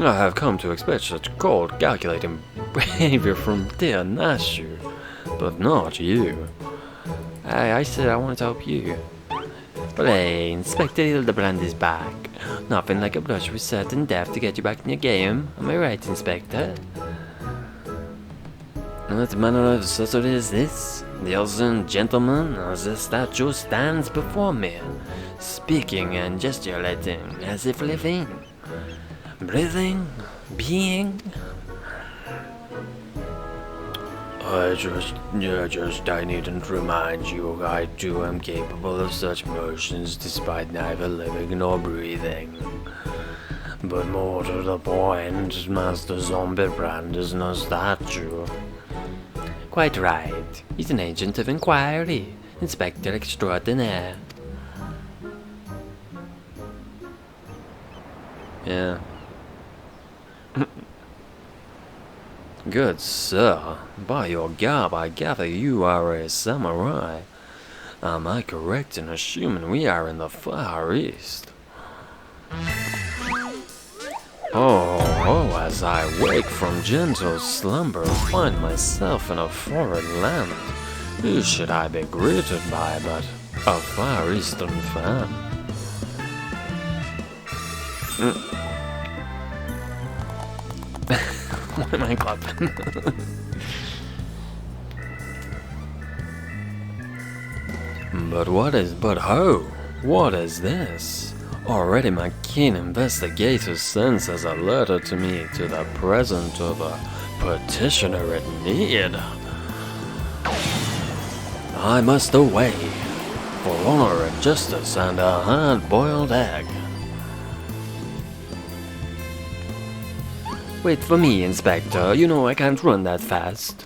I have come to expect such cold, calculating behavior from dear Nashu, but not you. I said I wanted to help you. But hey, Inspector Hildibrand is back. Nothing like a brush with certain death to get you back in your game. Am I right, Inspector? What manner of sorcery is this? The elven gentleman as the statue stands before me, speaking and gesticulating as if living, breathing, being. I needn't remind you, I too am capable of such motions despite neither living nor breathing. But more to the point, Master Hildibrand is no statue. Quite right. He's an agent of inquiry, Inspector Extraordinaire. Yeah. Good sir, by your garb I gather you are a samurai. Am I correct in assuming we are in the Far East? Oh, as I wake from gentle slumber, find myself in a foreign land. Who should I be greeted by but a Far Eastern fan? Why am I clapping? What is this? Already my keen investigative sense has alerted me to the presence of a petitioner in need. I must away, for honor and justice and a hard-boiled egg. Wait for me, Inspector. You know I can't run that fast.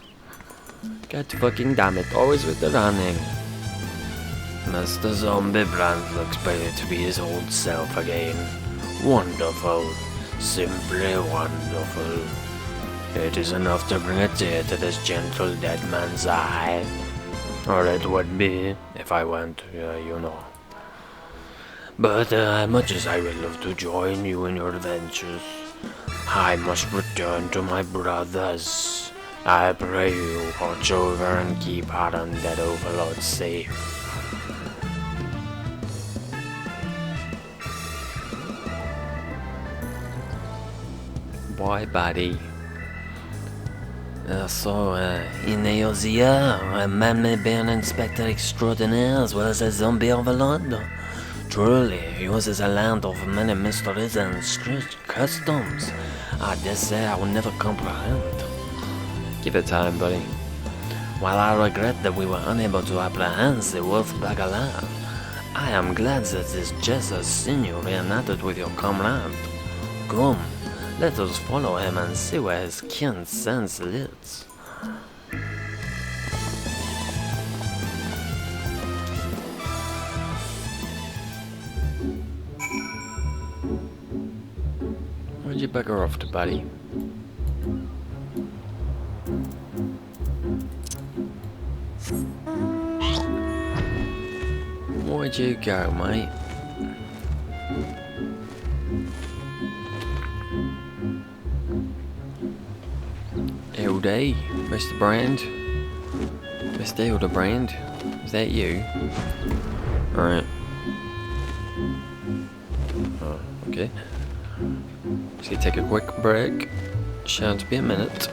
God fucking damn it, always with the running. Master Hildibrand looks better to be his old self again. Wonderful. Simply wonderful. It is enough to bring a tear to this gentle dead man's eye. Or it would be, if I went, you know. But much as I would love to join you in your adventures, I must return to my brothers. I pray you watch over and keep our undead overlord safe. Boy, buddy. In Eosia, a man may be an inspector extraordinaire as well as a zombie overlord. Truly, yours is a land of many mysteries and strict customs. I dare say I will never comprehend. Give it time, buddy. While I regret that we were unable to apprehend the wolf Bagala, I am glad that this jest has seen you reunited with your comrade. Come, let us follow him and see where his kin sense leads. Where'd you bugger off to, buddy? Where'd you go, mate? Hildy, Mr. Brand? Mr. Hildibrand? Is that you? Alright. Oh, okay. Just gonna take a quick break. Shan't be a minute.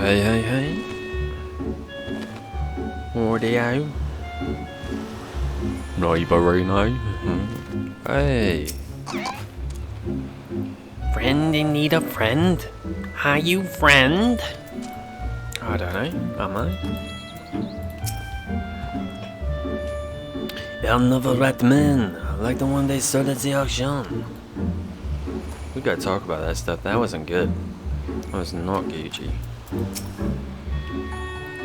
Hey. Audio. Neighborino. Hey. Friend in need of friend? Are you friend? I don't know, am I? Another rat man, like the one they sold at the auction. We gotta talk about that stuff, that wasn't good. That was not Gucci.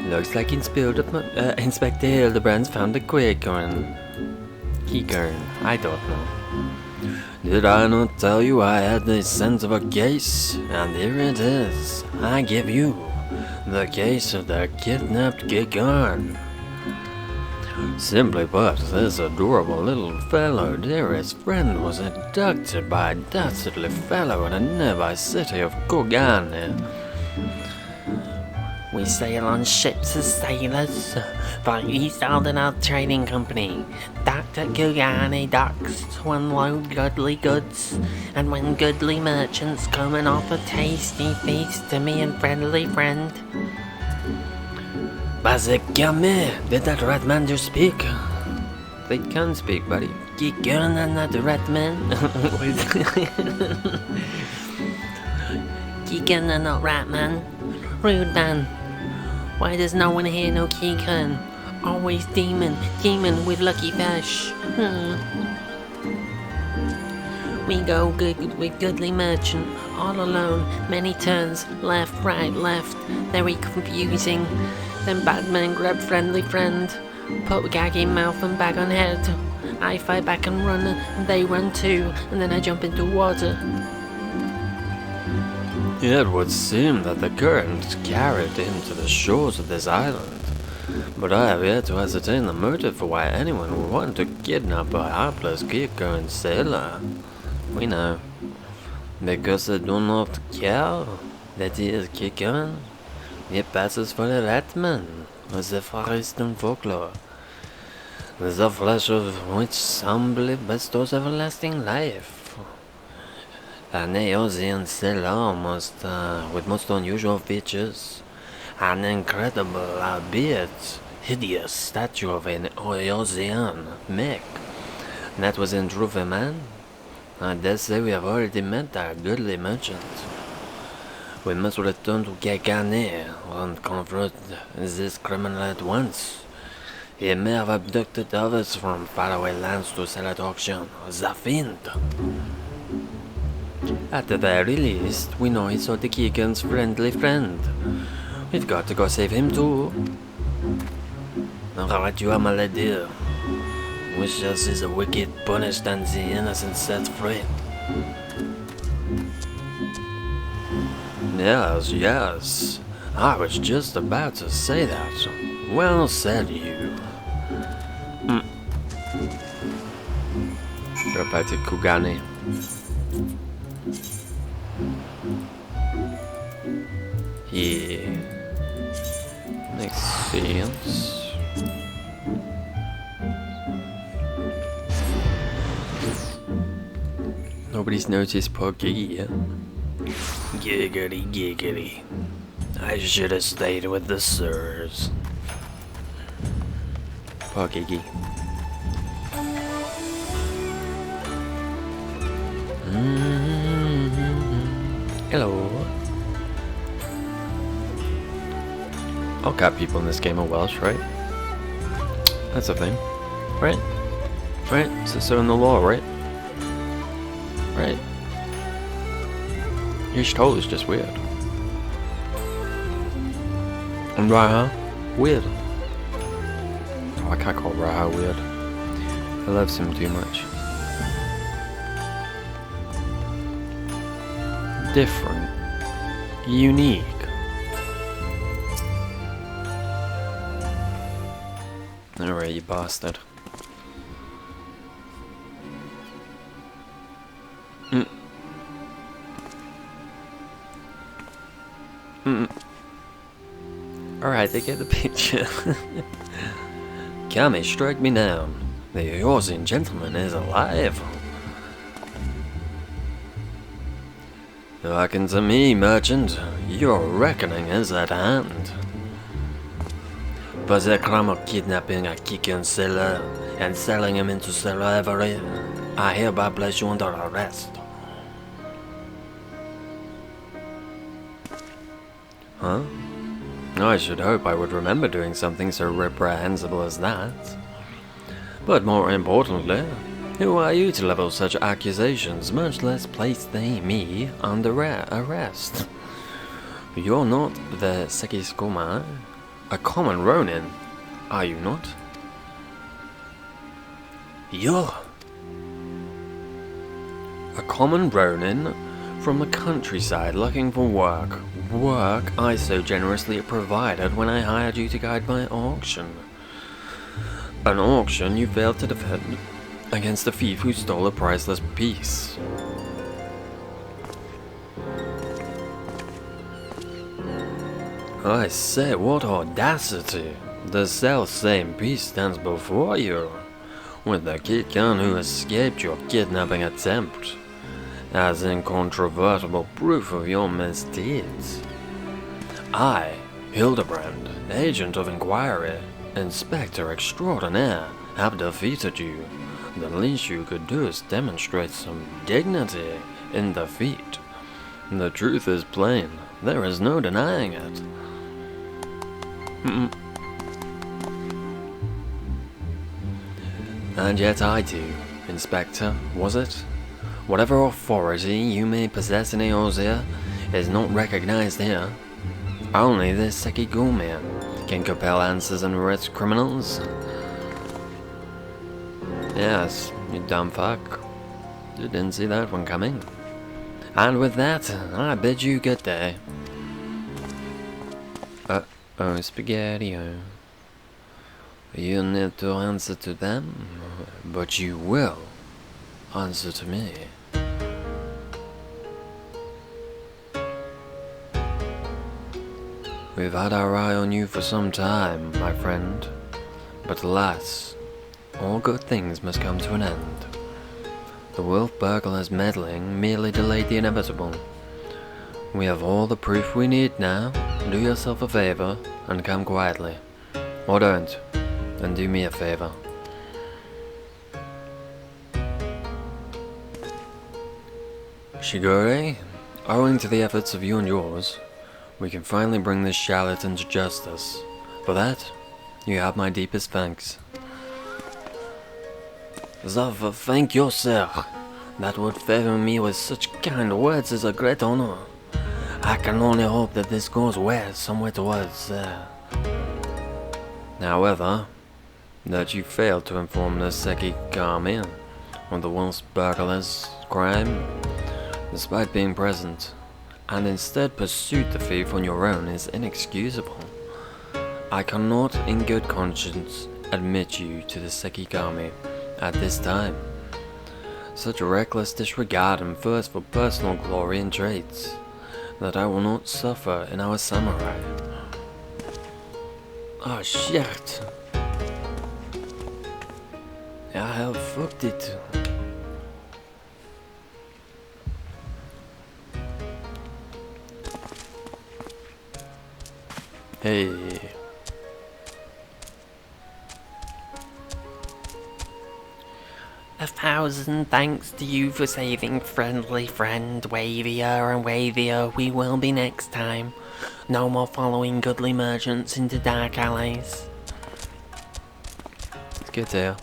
Looks like Inspector Hildibrand's found a keycurn. I don't know. Did I not tell you I had the sense of a case? And here it is. I give you the case of the kidnapped keycurn. Simply put, this adorable little fellow, dearest friend, was abducted by a dastardly fellow in a nearby city of Kogane. We sail on ships as sailors for East Aldenal Trading Company, docked at Kugani docks to unload goodly goods, and when goodly merchants come and offer tasty feast to me and friendly friend. Bazekame, did that rat man just speak? They can speak, buddy. Keycurn and that rat man. Keycurn and that rat man. Rude man. Why does no one here know Keycurn? Always demon with lucky fish. We go good with goodly merchant, all alone, many turns, left, right, left, very confusing. Then bad man grab friendly friend, put gag in mouth and bag on head. I fight back and run, and they run too, and then I jump into water. It would seem that the current carried him to the shores of this island, but I have yet to ascertain the motive for why anyone would want to kidnap a helpless Keycurn sailor. We know, because they do not care that he is Keycurn. He passes for a ratman, as the forest and folklore, the flesh of which humbly bestows everlasting life. An Eosian sailor with most unusual features, an incredible, albeit hideous statue of an Oyozian mech. That was in Druve, man. I dare say we have already met our goodly merchant. We must return to Gagane and confront this criminal at once. He may have abducted others from faraway lands to sell at auction. The fiend! At the very least, we know he's Otekikan's friendly friend. We've got to go save him too. Alright, you are my lady. We shall see the wicked punished and the innocent set free. Yes, yes. I was just about to say that. Well said, you. Go back to Kugani. Yeah. Makes sense. Nobody's noticed poor Giggy yet. Giggity, giggity. I should have stayed with the sirs. Poor Giggy. Hello. All cat people in this game are Welsh, right? That's a thing. Right? Right? So in the law, right? Right. Ishtola is just weird. And Raha? Weird. Oh, I can't call Raha weird. I love him too much. Different. Unique. Alright, you bastard. Alright, they get the picture. Kami, strike me down. The Eorzean gentleman is alive. Reckon to me, merchant, your reckoning is at hand. For the crime of kidnapping a Kikan sailor and selling him into slavery, I hereby place you under arrest. Huh? I should hope I would remember doing something so reprehensible as that. But more importantly, who are you to level such accusations, much less place me under arrest? You're not the Sekiskoma, a common Ronin, are you not? You're a common Ronin from the countryside looking for work. Work I so generously provided when I hired you to guide my auction. An auction you failed to defend against the thief who stole a priceless piece. I say, what audacity! The self-same piece stands before you, with the Kikan who escaped your kidnapping attempt, as incontrovertible proof of your misdeeds. I, Hildibrand, Agent of Inquiry, Inspector Extraordinaire, have defeated you. The least you could do is demonstrate some dignity in defeat. The truth is plain, there is no denying it. And yet I do, Inspector, was it? Whatever authority you may possess in Eorzea is not recognized here. Only the Sekigumir can compel answers and arrest criminals. Yes, you dumb fuck. You didn't see that one coming. And with that, I bid you good day. Uh-oh, Spaghetti-O. You need to answer to them, but you will answer to me. We've had our eye on you for some time, my friend, but alas, all good things must come to an end. The wolf burglar's meddling merely delayed the inevitable. We have all the proof we need now. Do yourself a favor and come quietly. Or don't. And do me a favor. Shigure, owing to the efforts of you and yours, we can finally bring this charlatan to justice. For that, you have my deepest thanks. Thank you, sir. That would favor me with such kind words is a great honor. I can only hope that this goes well somewhere towards However, that you failed to inform the Seki Kami of the once burglar's crime, despite being present, and instead pursued the thief on your own is inexcusable. I cannot in good conscience admit you to the Seki Kami at this time. Such reckless disregard and thirst for personal glory and traits that I will not suffer in our samurai. Oh shit. I have fucked it. Hey. A thousand thanks to you for saving friendly friend Wavier and Wavier we will be next time. No more following goodly merchants into dark alleys. It's good to hear.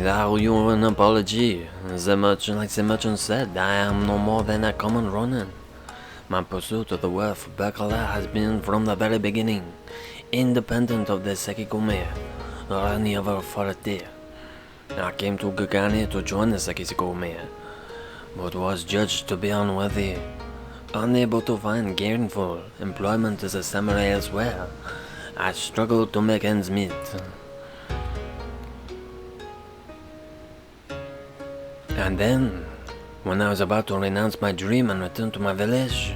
I owe you an apology. The merchant said, I am no more than a common ronin. My pursuit of the worth of Berkala has been from the very beginning, independent of the Sekigome or any other authority. I came to Gugani to join the Sekigome, but was judged to be unworthy, unable to find gainful employment as a samurai elsewhere. I struggled to make ends meet. And then, when I was about to renounce my dream and return to my village,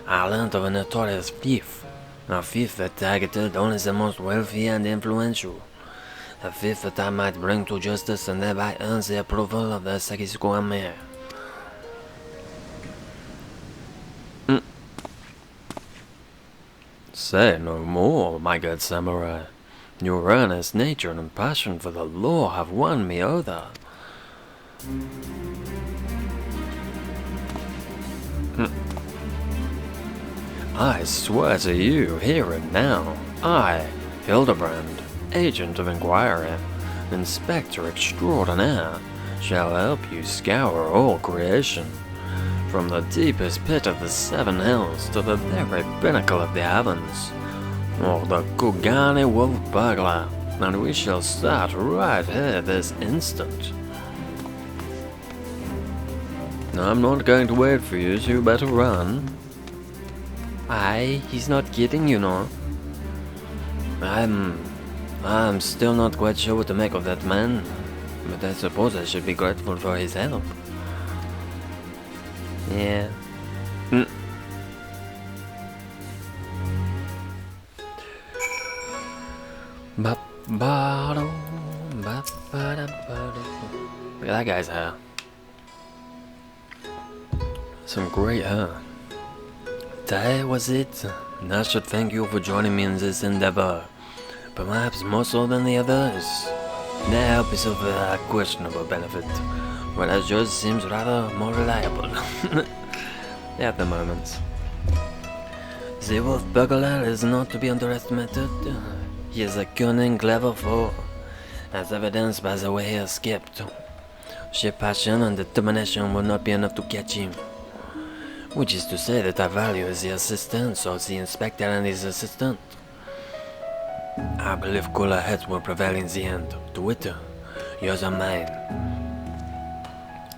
I learned of a notorious thief. A thief that targeted only the most wealthy and influential. A thief that I might bring to justice and thereby earn the approval of the Sekisuko mayor. Say no more, my good samurai. Your earnest nature and passion for the law have won me over. I swear to you, here and now, I, Hildibrand, Agent of Inquiry, Inspector Extraordinaire, shall help you scour all creation, from the deepest pit of the seven hells to the very pinnacle of the heavens, or the Kugani Wolf Burglar, and we shall start right here this instant. I'm not going to wait for you, so you better run. Aye, he's not kidding, you know. I'm still not quite sure what to make of that man, but I suppose I should be grateful for his help. Yeah. Look at that guy's hair. Some great hair. That was it. I should thank you for joining me in this endeavor, perhaps more so than the others. Their help is of a questionable benefit, whereas yours seems rather more reliable. They have their moments. The Wolf Burglar is not to be underestimated. He is a cunning, clever foe, as evidenced by the way he escaped. Sheer passion and determination will not be enough to catch him. Which is to say that I value the assistance of the inspector and his assistant. I believe cooler heads will prevail in the end. To wit, yours are mine.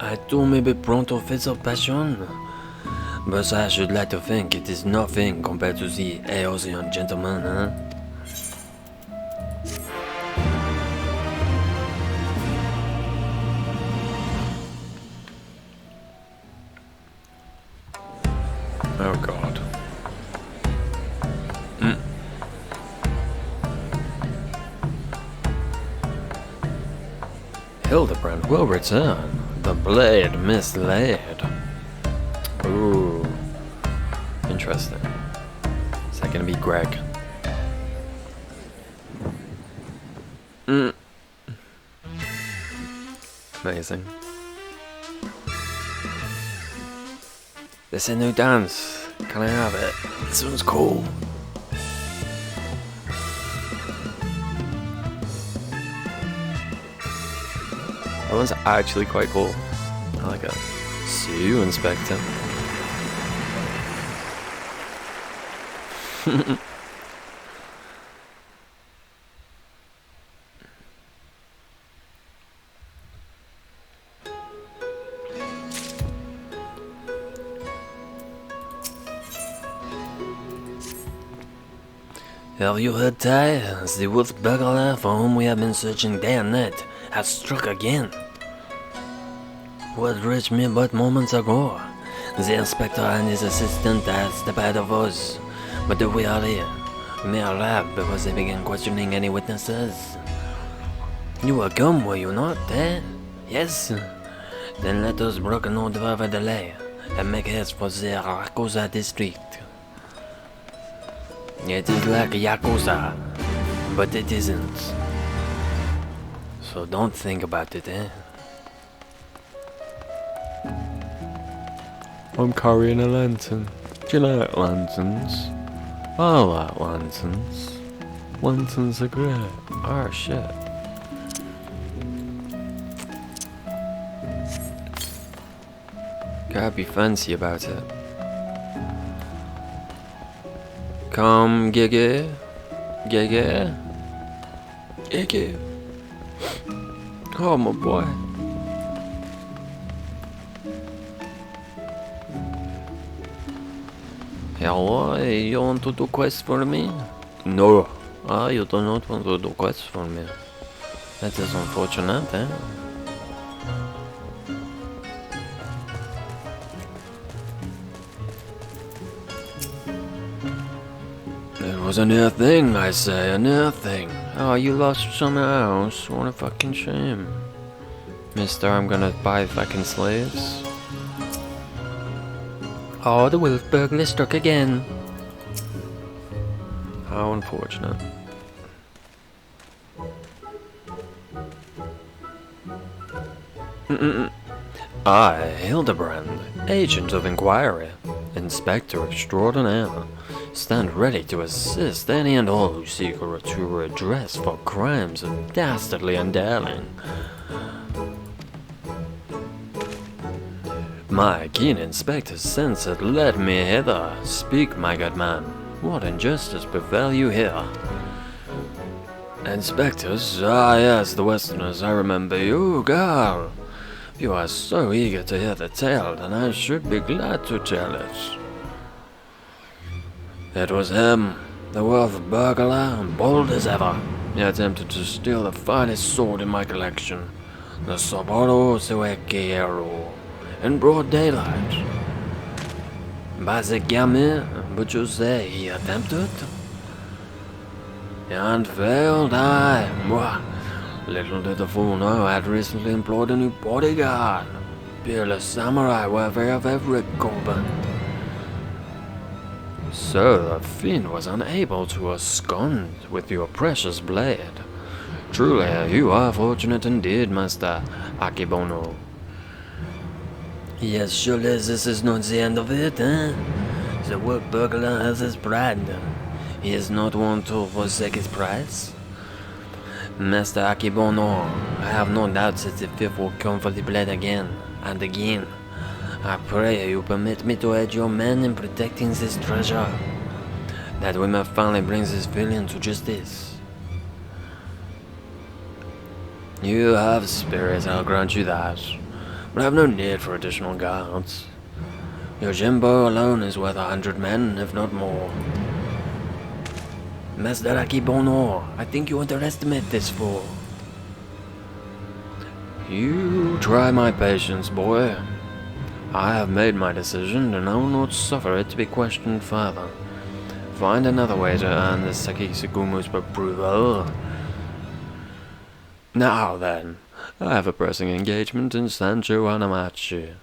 I too may be prone to fits of passion, but I should like to think it is nothing compared to the Aeosian gentleman, huh? Oh god. Hildibrand will return. The blade mislaid. Ooh. Interesting. that gonna be Greg? Amazing. This is a new dance. Can I have it? This one's cool. That one's actually quite cool. I like it. See you, Inspector. Have you heard, Ty? The wolf burglar for whom we have been searching day and night has struck again. Word reached me but moments ago. The inspector and his assistant have stepped ahead of us. But we are here. We may arrive because they began questioning any witnesses. You were come, were you not, eh? Yes? Then let us brook no further delay and make haste for the Yakuza district. It is like Yakuza, but it isn't. So don't think about it, eh? I'm carrying a lantern. Do you like lanterns? I like lanterns. Lanterns are great. Oh shit. Gotta be fancy about it. Come, Gege. Gege. Gege. Oh, my boy. Hello, you want to do quest for me? No. Ah, you do not want to do quest for me. That is unfortunate, eh? It was a near thing, I say, a near thing. Oh, you lost somewhere else? What a fucking shame. Mister, I'm gonna buy fucking slaves. Oh, the wolf burglar struck again. How unfortunate. I, Hildibrand, Agent of Inquiry, Inspector Extraordinaire, stand ready to assist any and all who seek to redress for crimes of dastardly and daring. My keen inspector sense had led me hither. Speak, my good man. What injustice befell you here? Inspectors? Ah, yes, the Westerners. I remember you, girl. You are so eager to hear the tale, and I should be glad to tell it. It was him, the wolf burglar, bold as ever. He attempted to steal the finest sword in my collection, the Saboro Suekiero, in broad daylight. Basically, would you say he attempted? And failed, aye. Mwah. Little did the fool know I had recently employed a new bodyguard, peerless samurai worthy of every Goban. So the fiend was unable to abscond with your precious blade. Truly, you are fortunate indeed, Master Akibono. Yes, surely this is not the end of it, eh? The wolf burglar has his pride. He is not one to forsake his prize. Master Akibono, I have no doubts that the thief will come for the blade again and again. I pray you permit me to aid your men in protecting this treasure, that we may finally bring this villain to justice. You have spirit, I'll grant you that, but I have no need for additional guards. Your Jimbo alone is worth 100 men, if not more. Master Akibono, I think you underestimate this fool. You try my patience, boy. I have made my decision, and I will not suffer it to be questioned further. Find another way to earn the Sakisugumu's approval. Now then, I have a pressing engagement in Sancho Anamachi,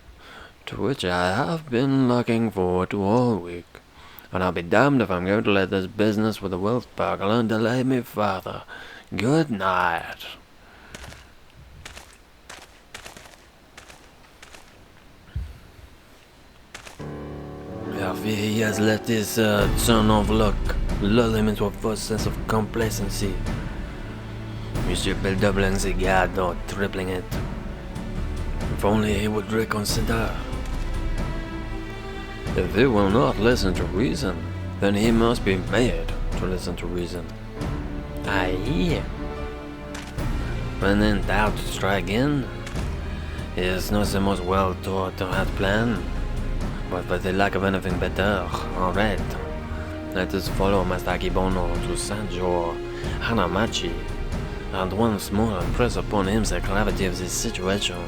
to which I have been looking forward to all week. and I'll be damned if I'm going to let this business with the wealth burglar delay me further. Good night. I fear he has let his turn of luck lull him into a false sense of complacency. Monsieur Bill doubling the guard or tripling it. If only he would reconsider. If he will not listen to reason, then he must be made to listen to reason. Aye. When in doubt, try again. He is not the most well thought out plan, but for the lack of anything better, alright. Let us follow Master Akibono to Sanjo Hanamachi, and once more impress upon him the gravity of this situation.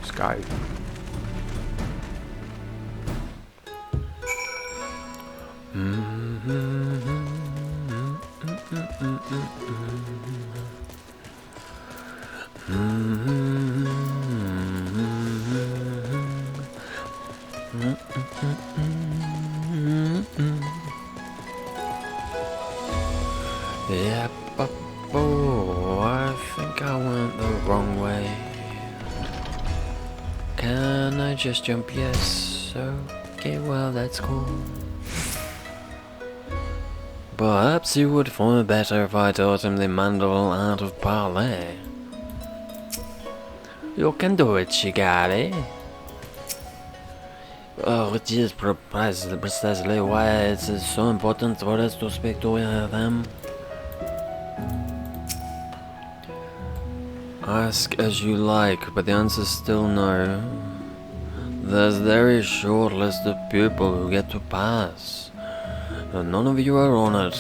Sky. Yep, oh, I think I went the wrong way. Can I just jump? Yes. Okay, well, that's cool. Perhaps you would find better if I taught him the mandal art of parley. You can do it, Shigari. Oh, it is precisely why it is so important for us to speak to them. Ask as you like, but the answer is still no. There's a very short list of people who get to pass, and none of you are on it.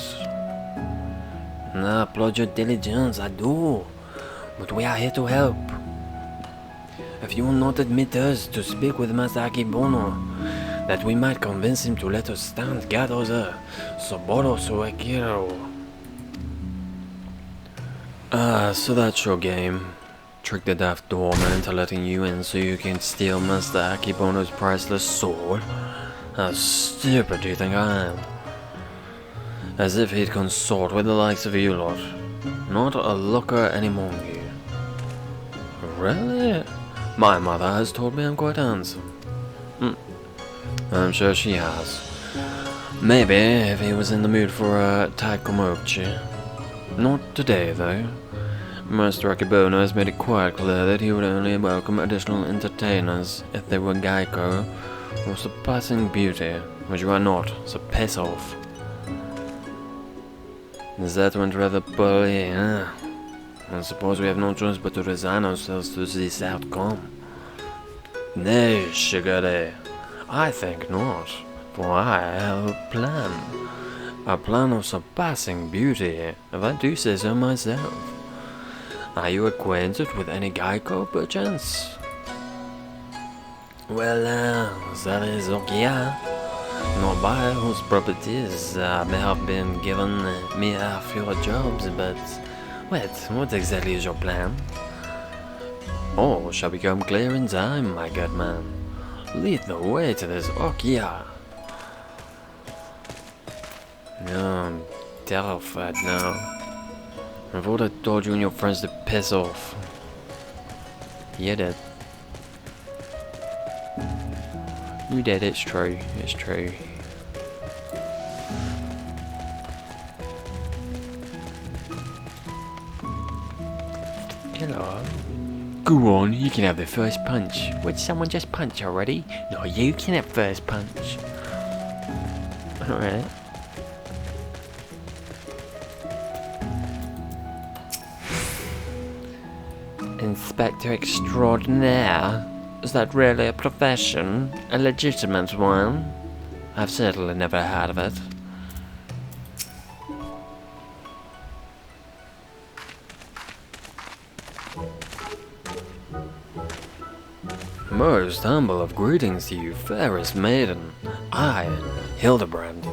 I applaud your diligence, I do, but we are here to help. If you will not admit us to speak with Master Akibono, that we might convince him to let us stand guard over the Soboro Suekiro. So that's your game. Trick the daft doorman into letting you in so you can steal Master Akibono's priceless sword? How stupid do you think I am? As if he'd consort with the likes of you lot. Not a looker any among you. Really? My mother has told me I'm quite handsome. I'm sure she has. Maybe if he was in the mood for a taikomochi. Not today, though. Master Akibono has made it quite clear that he would only welcome additional entertainers if they were Geico or surpassing beauty, which you are not, so piss off. That went rather poorly, eh? I suppose we have no choice but to resign ourselves to this outcome. Nay, Shigare, I think not, for I have a plan. A plan of surpassing beauty, if I do say so myself. Are you acquainted with any Geico, perchance? Well, that is Okia, not by whose properties may have been given me a few jobs, but... Wait, what exactly is your plan? All shall become clear in time, my good man. Lead the way to this Okia. I'm terrified now. I thought I told you and your friends to piss off. You did. You did, it's true, it's true. Hello. Go on, you can have the first punch. Would someone just punch already? No, you can have first punch. Alright. Inspector Extraordinaire? Is that really a profession? A legitimate one? I've certainly never heard of it. Most humble of greetings to you, fairest maiden. I, Hildibrand,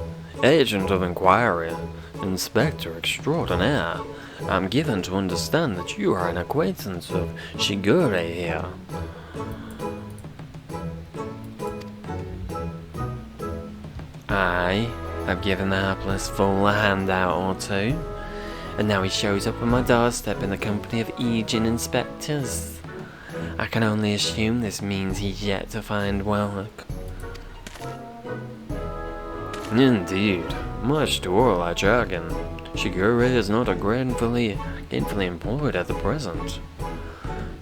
agent of inquiry, Inspector Extraordinaire. I'm given to understand that you are an acquaintance of Shigure here. I've given the hapless fool a handout or two, and now he shows up on my doorstep in the company of Aegean inspectors. I can only assume this means he's yet to find work. Indeed, much to all our jargon, Shigure is not gainfully employed at the present.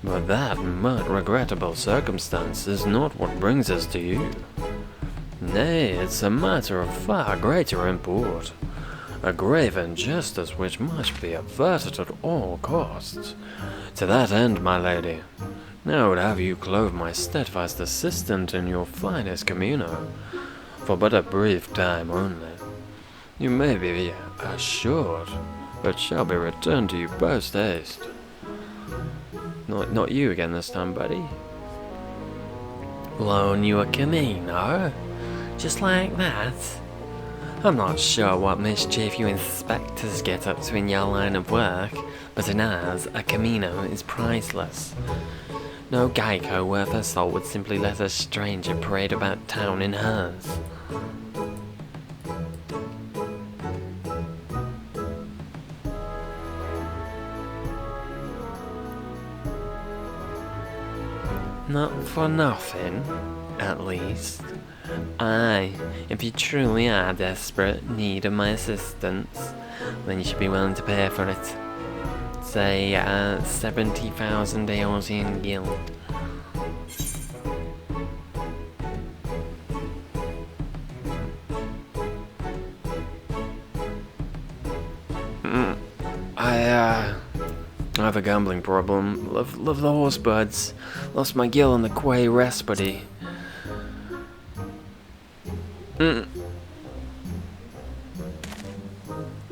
But that but regrettable circumstance is not what brings us to you. Nay, it's a matter of far greater import, a grave injustice which must be averted at all costs. To that end, my lady, I would have you clothe my steadfast assistant in your finest kimono, for but a brief time only. You may be assured it shall be returned to you post haste. Not you again this time, buddy. Loan you a kimono? Just like that? I'm not sure what mischief you inspectors get up to in your line of work, but in ours, a kimono is priceless. No Geico worth her salt would simply let a stranger parade about town in hers. Not for nothing, at least. Aye, if you truly are desperate need of my assistance, then you should be willing to pay for it. Say, 70,000 Eosian Guild. I have a gambling problem. Love the horse buds. Lost my gill on the Quay rest, buddy.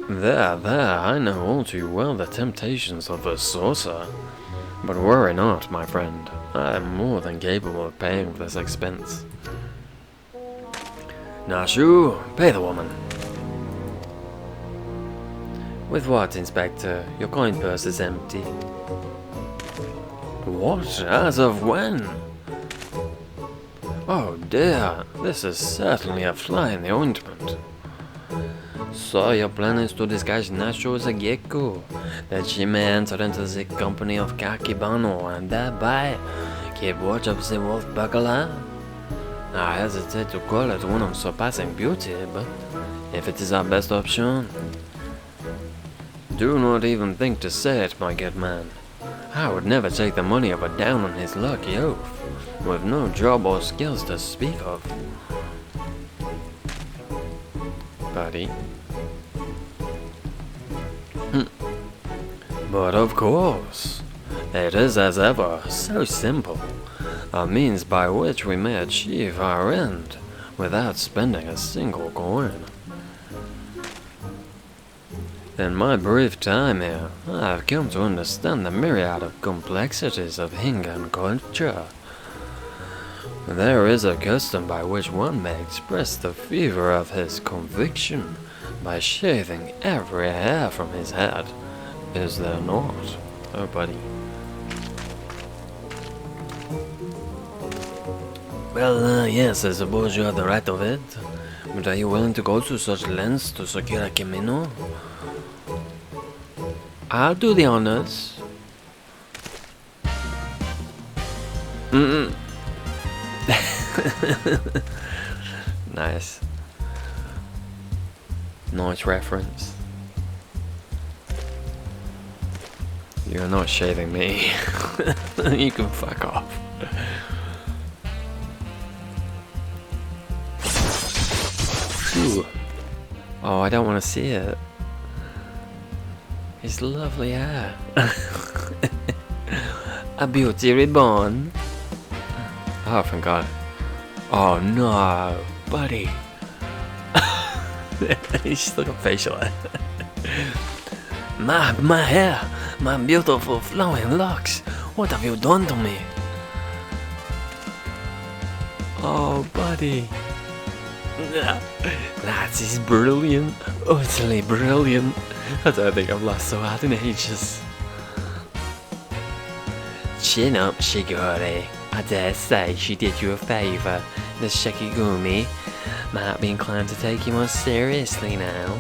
There, I know all too well the temptations of a saucer. But worry not, my friend. I am more than capable of paying for this expense. Nashu, pay the woman. With what, Inspector? Your coin purse is empty. What? As of when? Oh dear, this is certainly a fly in the ointment. So your plan is to disguise Nacho as a gecko, that she may enter into the company of Kakibano and thereby keep watch of the wolf burglar? I hesitate to call it one of surpassing beauty, but if it is our best option... Do not even think to say it, my good man. I would never take the money of a down-on-his-luck oaf, with no job or skills to speak of. Buddy. But of course, it is as ever so simple, a means by which we may achieve our end without spending a single coin. In my brief time here, I have come to understand the myriad of complexities of Hingan culture. There is a custom by which one may express the fever of his conviction by shaving every hair from his head. Is there not, oh buddy? Well, yes, I suppose you have the right of it. But are you willing to go to such lengths to secure a kimono? I'll do the honors. Nice. Nice reference. You're not shaving me. You can fuck off. Ooh. Oh, I don't want to see it. His lovely hair. A beauty reborn. Oh, thank God. Oh no, buddy. He's still got facial hair. My hair, my beautiful flowing locks. What have you done to me? Oh, buddy. That is brilliant, utterly brilliant. I don't think I've laughed so hard in ages. Chin up, Shigure. I dare say she did you a favour, the Shikigumi. Might be inclined to take you more seriously now.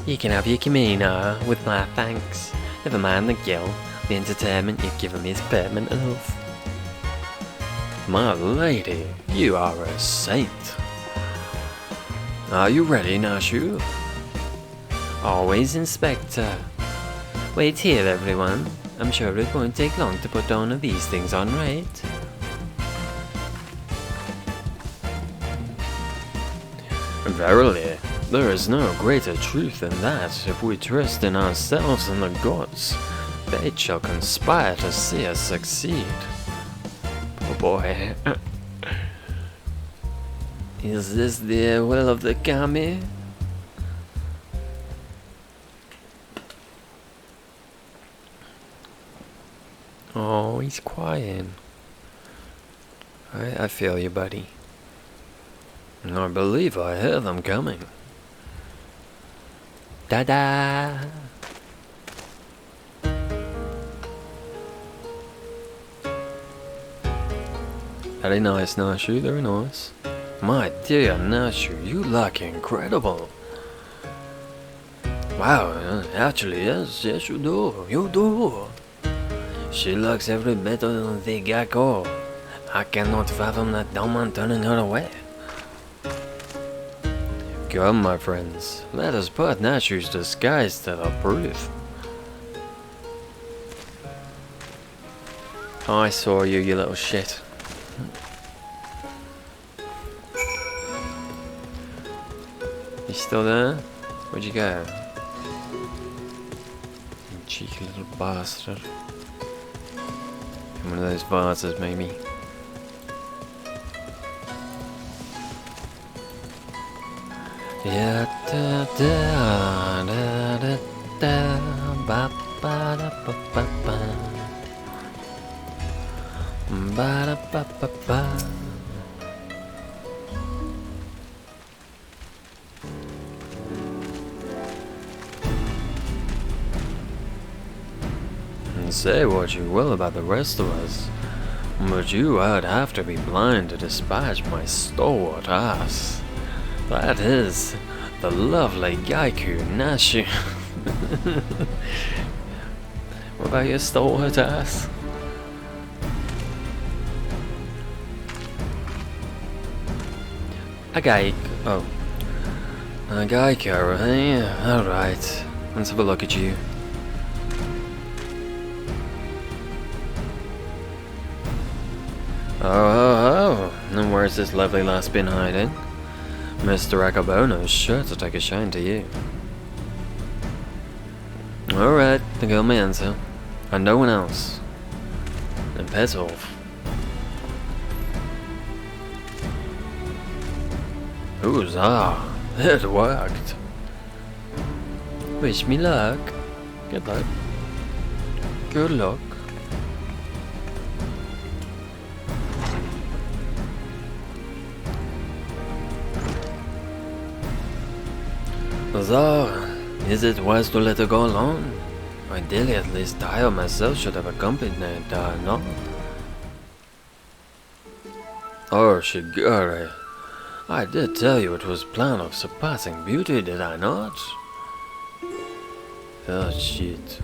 You can have your Camino, with my thanks. Never mind the guilt. The entertainment you've given me is permanent enough. My lady, you are a saint. Are you ready, Nashu? Always, Inspector. Wait here, everyone. I'm sure it won't take long to put one of these things on, right? Verily, there is no greater truth than that. If we trust in ourselves and the gods, fate shall conspire to see us succeed. Oh boy. Is this the will of the kami? Oh, he's quiet. I feel you, buddy. I believe I hear them coming. Da-da! Very nice, Nashu, very nice. My dear Nashu, you look incredible. Wow, actually, yes, you do, you do. She looks every bit of the gecko. I cannot fathom that dumb man turning her away. Come, my friends, let us put Nashu's disguise to the proof. Oh, I saw you, you little shit. You still there? Where'd you go? You cheeky little bastard. In one of those vases, maybe. Yeah, da da da da da ba ba da ba ba ba ba da ba ba ba. Say what you will about the rest of us, but you would have to be blind to despise my stalwart ass. That is the lovely Gaiku Nashu. What about your stalwart ass? A Gaiku, eh? Alright, let's have a look at you. Oh, and where's this lovely lass been hiding? Mr. Akabono's sure to take a shine to you. Alright, the girl may answer. And no one else. Then piss off. Huzzah! It worked! wish me luck. Good luck. Good luck. So, is it wise to let her go alone? Ideally, at least I or myself should have accompanied her, no? Oh, Shigure. I did tell you it was a plan of surpassing beauty, did I not? Oh, shit.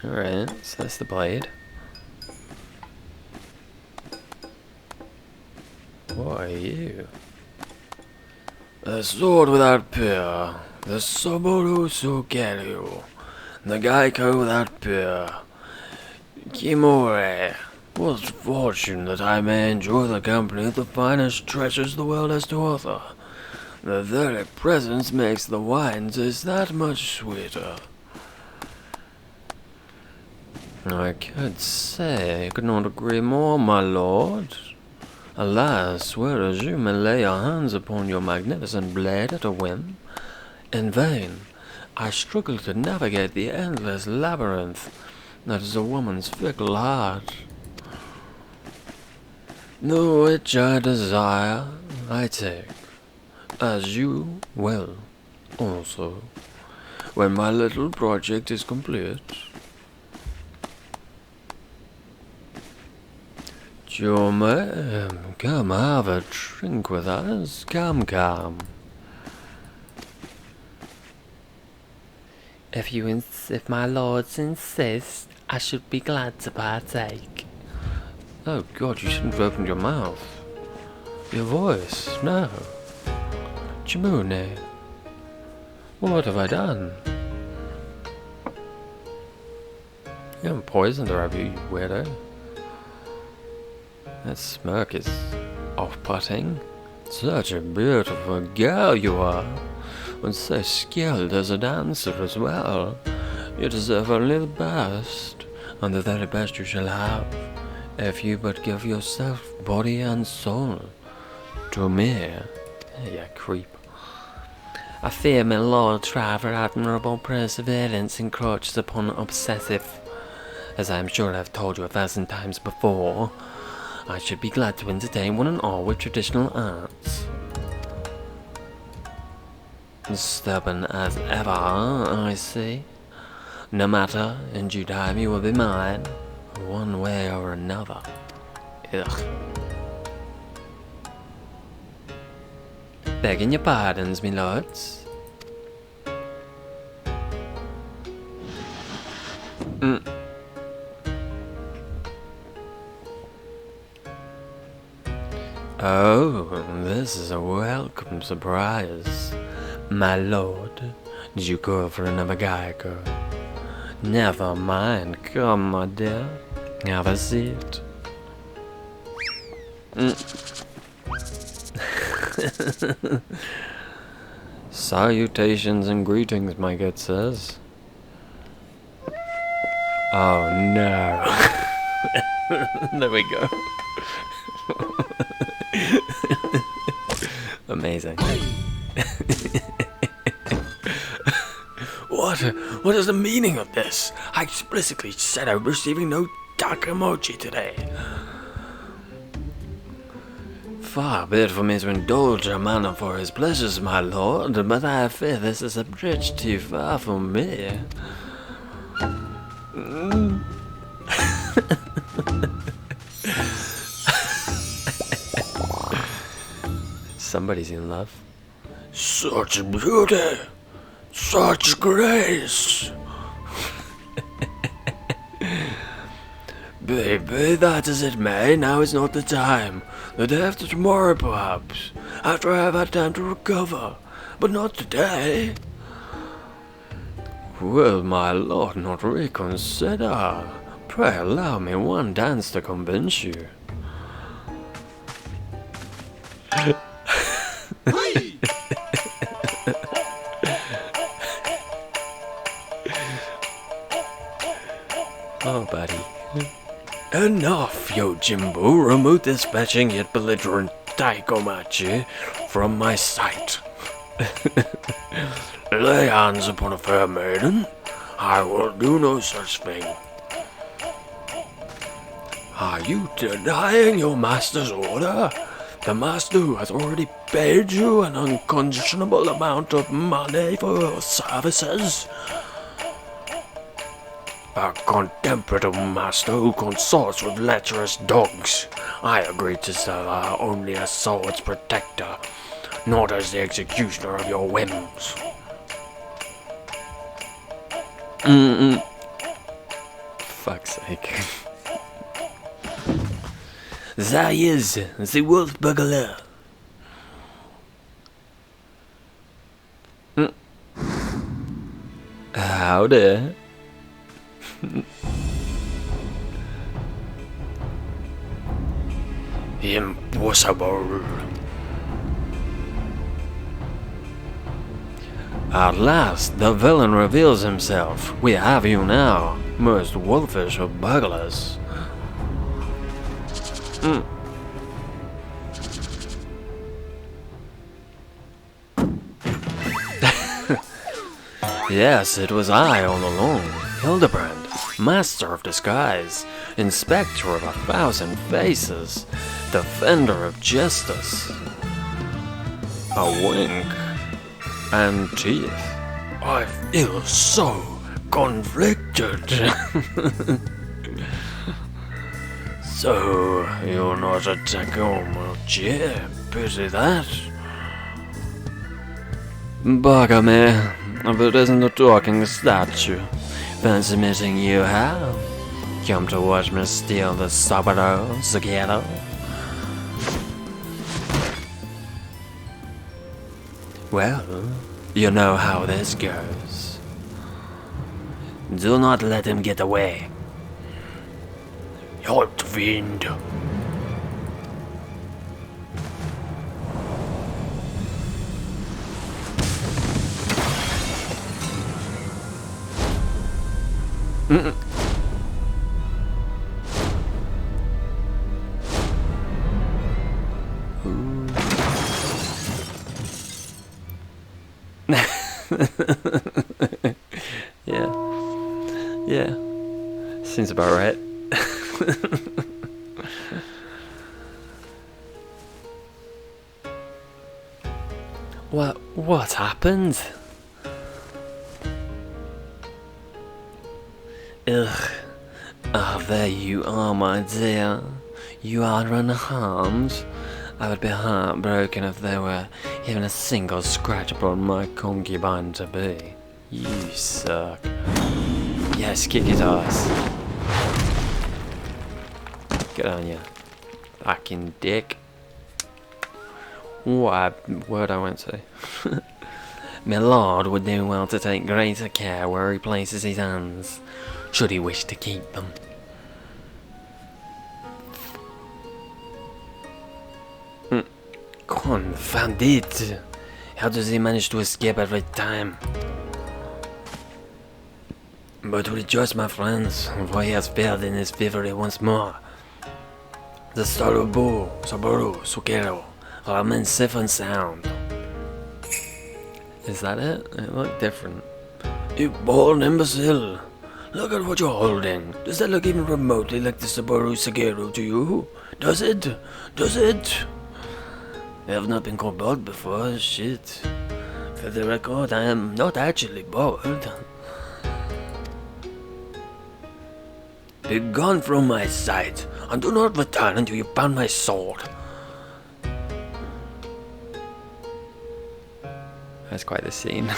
Alright, so that's the blade. What are you? The sword without peer, the Soboru Sukeryu, the Gaiku without peer. Kimore, what fortune that I may enjoy the company of the finest treasures the world has to offer. The very presence makes the wine taste that much sweeter. I could say I could not agree more, my lord. Alas, whereas you may lay your hands upon your magnificent blade at a whim, in vain I struggle to navigate the endless labyrinth that is a woman's fickle heart. The which I desire, I take, as you will also, when my little project is complete. Come have a drink with us, come. If my lords insist, I should be glad to partake. Oh God, you shouldn't have opened your mouth. Your voice, no. Jimune, what have I done? You haven't poisoned her, have you, you weirdo? That smirk is off-putting. Such a beautiful girl you are, and so skilled as a dancer as well. You deserve only the best, and the very best you shall have, if you but give yourself body and soul to me. You creep. I fear my lord Driver admirable perseverance encroaches upon obsessive. As I am sure I have told you 1,000 times before, I should be glad to entertain one and all with traditional arts. Stubborn as ever, I see. No matter, in due time you will be mine, one way or another. Ugh. Begging your pardons, me lords. Oh, this is a welcome surprise. My lord, did you call for another geiger? Never mind, come my dear, have a seat. Salutations and greetings, my good sirs. Oh no. There we go. Amazing. What is the meaning of this? I explicitly said I'm receiving no dark emoji today. Far be it for me to indulge a man for his pleasures, my lord, but I fear this is a bridge too far for me. Somebody's in love. Such beauty, such grace. Be that as it may, now is not the time. The day after tomorrow, perhaps, after I have had time to recover, but not today. Will my lord not reconsider? Pray allow me one dance to convince you. Oh, buddy. Enough, Yojimbo. Remove this fetching yet belligerent Taikomachi from my sight. Lay hands upon a fair maiden. I will do no such thing. Are you denying your master's order? The master who has already paid you an unconscionable amount of money for your services? A contemplative master who consorts with lecherous dogs. I agreed to serve her only as sword's protector, not as the executioner of your whims. Fuck's sake. There he is, the wolf burglar. Howdy. Impossible. At last, the villain reveals himself. We have you now, most wolfish of burglars. Yes, it was I all along, Hildibrand, master of disguise, inspector of 1,000 faces, defender of justice. A wink and teeth. I feel so conflicted. So, you're not a Tacoma chair, pity that. Bugger me, if it isn't a talking statue. Fancy meeting you have. Come to watch me steal the Sabado Zaghetto. Well, you know how this goes. Do not let him get away. Hot wind. Yeah. Seems about right. What happened? Ugh. Ah, there you are, my dear. You are unharmed. I would be heartbroken if there were even a single scratch upon my concubine to be. You suck. Yes, kick his ass. Get on ya. Fucking dick. What word I won't say. My lord would do well to take greater care where he places his hands, should he wish to keep them. Confound it! How does he manage to escape every time? But rejoice, my friends, for he has failed in his thievery once more. The Sarubo, Saboru, Sukero, remain safe and sound. Is that it? It looked different. You born imbecile! Look at what you're holding. Does that look even remotely like the Saboru Sugero to you? Does it? Does it? I have not been called bald before, shit. For the record, I am not actually bald. Be gone from my sight, and do not return until you found my sword. That's quite the scene.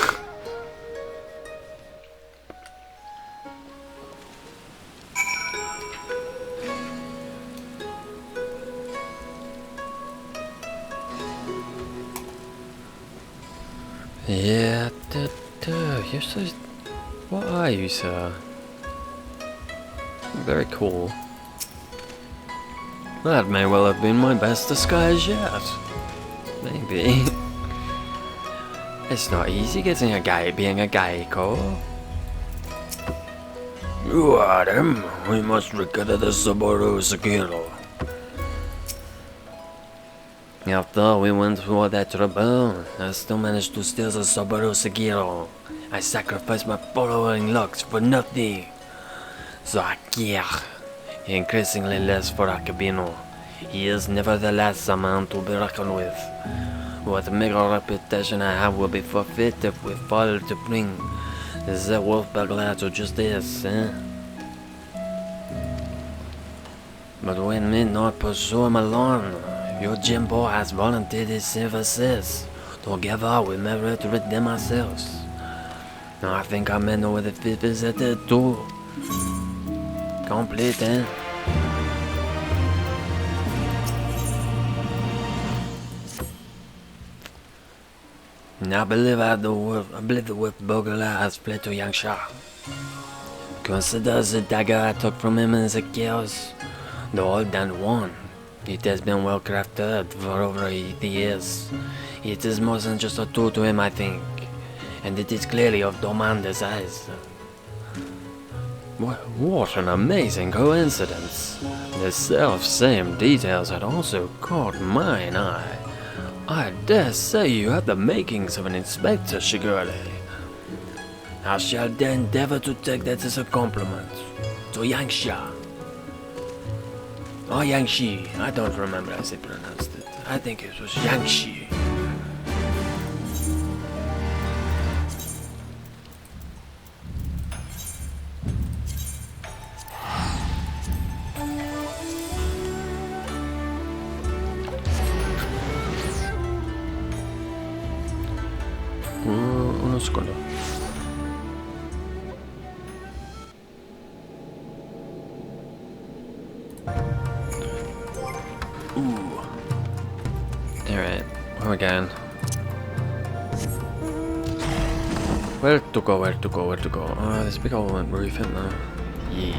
Yeah, you're so... What are you, sir? Very cool. That may well have been my best disguise yet. Maybe. It's not easy getting a guy being a Gaiko. You are him. We must recover the Saboru Sakiro. After we went through all that trouble, I still managed to steal the Saboru Sakiro. I sacrificed my following locks for nothing. So I care. Increasingly less for Akabino. He is nevertheless a man to be reckoned with. What meager reputation I have will be forfeit if we fail to bring the wolf burglar to justice, eh? But we need not pursue him alone. Your Jimbo has volunteered his services. Together we may rid them ourselves. Now I think I may know where the fifth is headed too. Complete, eh? I believe the wolf burglar has fled to Yangsha. Consider the dagger I took from him as a chaos. The old and one. It has been well crafted for over 80 years. It is more than just a tool to him, I think. And it is clearly of Domander's size. What an amazing coincidence. The self-same details had also caught mine eye. I dare say you have the makings of an inspector, Shigure. I shall then endeavor to take that as a compliment. To Yangsha. Oh, Yangshi. I don't remember as they pronounced it. I think it was Yangshi. Uno secondo. Alright, where we going? Where to go, where to go, where to go? Oh, there's a big old roof in there. Yeah.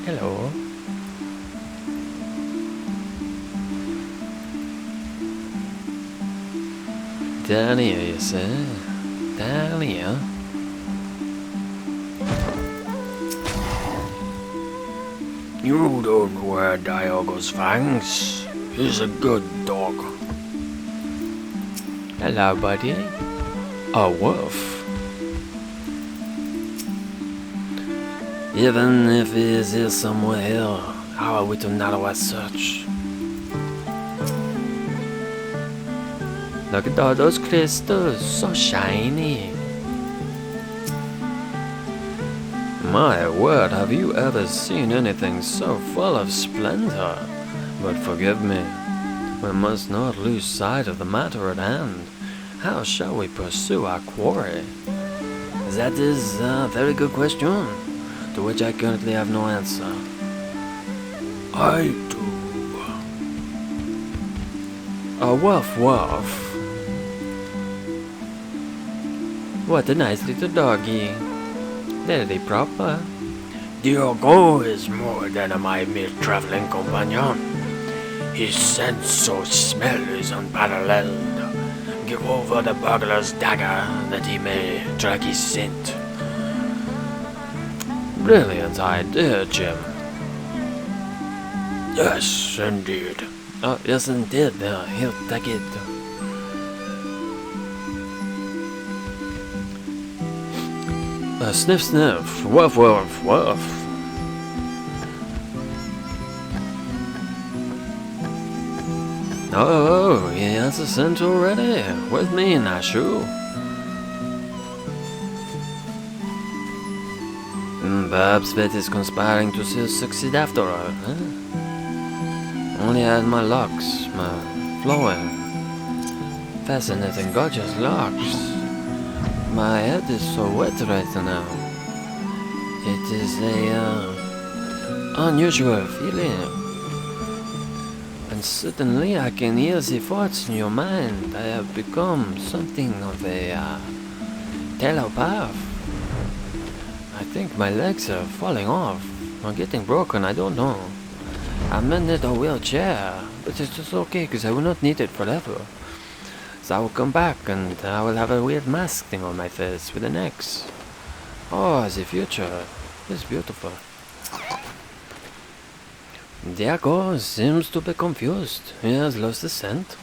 Hello. Down here, you say? Down here? You don't wear Diogo's fangs. He's a good dog. Hello, buddy. A wolf. Even if he is here somewhere, how are we to know as such? Look at all those crystals, so shiny. My word, have you ever seen anything so full of splendor? But forgive me, we must not lose sight of the matter at hand. How shall we pursue our quarry? That is a very good question, to which I currently have no answer. I do. A woof woof. What a nice little doggy. Very proper. Diogo is more than my mere traveling companion. His sense of smell is unparalleled. Give over the burglar's dagger that he may track his scent. Brilliant idea, Jim. Yes, indeed. Oh, yes indeed. He'll take it. Sniff sniff. Woof woof woof. Oh, he has a scent already. With me, Nashu. Perhaps Fate is conspiring to succeed after all, huh? Only had my locks, my flowing, fascinating, gorgeous locks. My head is so wet right now. It is a unusual feeling. And suddenly I can hear the thoughts in your mind. I have become something of a telepath. I think my legs are falling off or getting broken, I don't know. I'm in a wheelchair, but it's just okay because I will not need it forever. So I will come back and I will have a weird mask thing on my face with an X. Oh, the future is beautiful. Diego seems to be confused. He has lost the scent.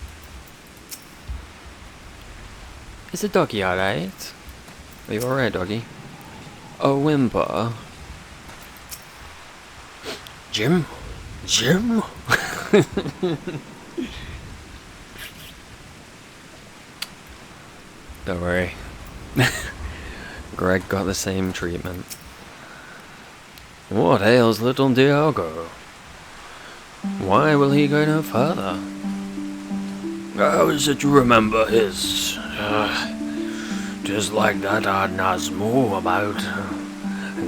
Is the doggy alright? Are you alright, doggy? A whimper. Jim? Jim? Don't worry. Greg got the same treatment. What ails little Diogo? Why will he go no further? How is it you remember his... 'tis like that odd Nazmo about.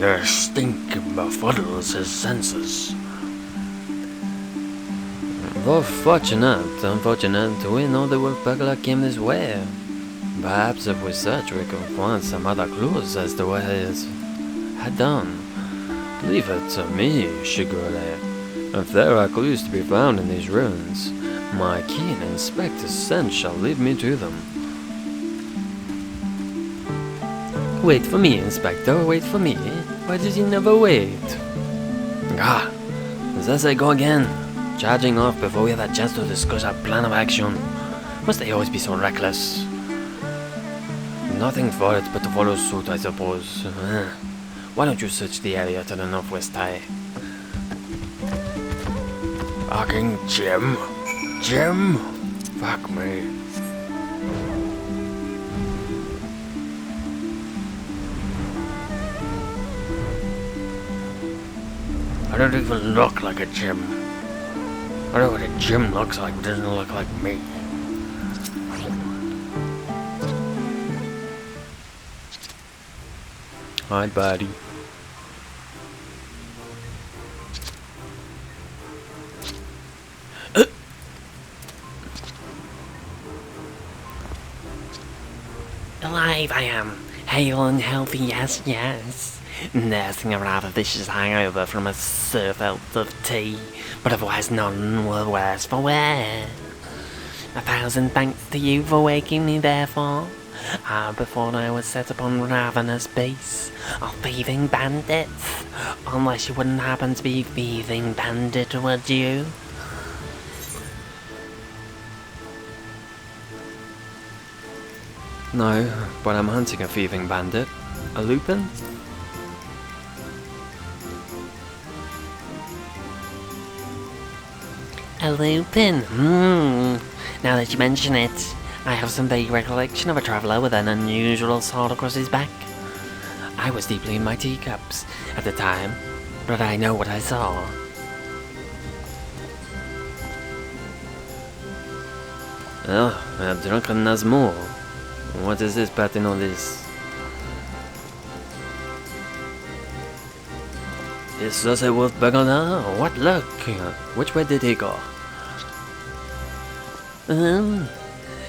The stink befuddles his senses. Unfortunate, we know the wolf burglar came this way. Perhaps if we search we can find some other clues as to what he had done. Leave it to me, Shigure. If there are clues to be found in these ruins, my keen inspector's sense shall lead me to them. Wait for me, Inspector, wait for me. Why did you never wait? Ah, Thus I go again, charging off before we have a chance to discuss our plan of action. Must they always be so reckless? Nothing for it but to follow suit, I suppose. Why don't you search the area to the northwest, Ty? Fucking Jim? Jim? Fuck me. I don't even look like a Jim. I know what a Jim looks like, but doesn't look like me. Hi, buddy. Alive I am, hale and healthy, yes, yes. Nursing a rather vicious hangover from a surfeit of tea, but otherwise none were worse for wear. 1,000 thanks to you for waking me, therefore. Before I was set upon ravenous beasts, or thieving bandits. Unless you wouldn't happen to be thieving bandit, would you? No, but I'm hunting a thieving bandit. A lupin? A lupin? Now that you mention it, I have some vague recollection of a traveller with an unusual sword across his back. I was deeply in my teacups at the time, but I know what I saw. Oh, a drunken Nazmor. What is this pattern on this? Is this a wolf burglar? What luck? Which way did he go?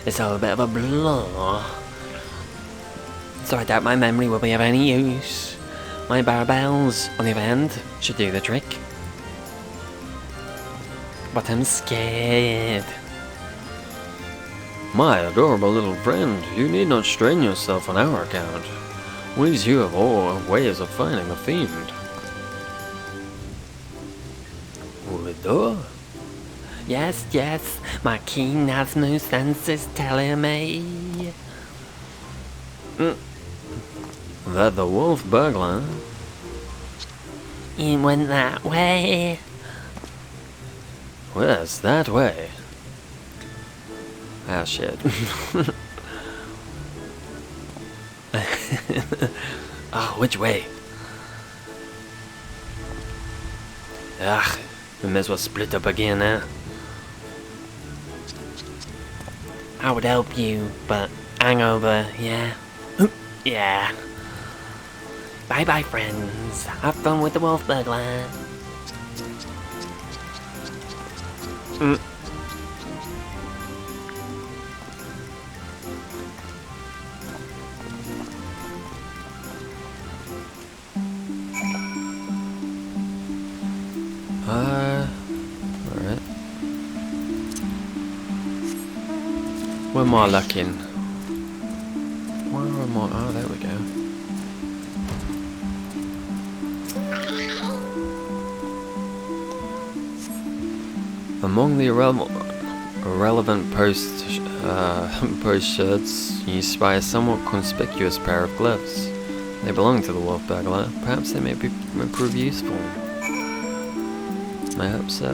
It's all a bit of a blur. So I doubt my memory will be of any use. My barbells, on the other hand, Should do the trick. but I'm scared. My adorable little friend, you need not strain yourself on our account. We you have all ways of finding the fiend. Ulidor? Yes, yes, my keen Nazmu sense is telling me. That the wolf burglar? It went that way. Yes, that way. Ah, shit. Oh, which way? Ugh, we may as well split up again, eh? I would help you, but hangover, yeah. Yeah. Bye bye, friends. Have fun with the wolf burglar. Alright. Where am I looking? Where am I? Oh, there we go. Among the irrelevant post shirts, you spy a somewhat conspicuous pair of gloves. They belong to the wolf burglar. Perhaps they may prove useful. I hope so.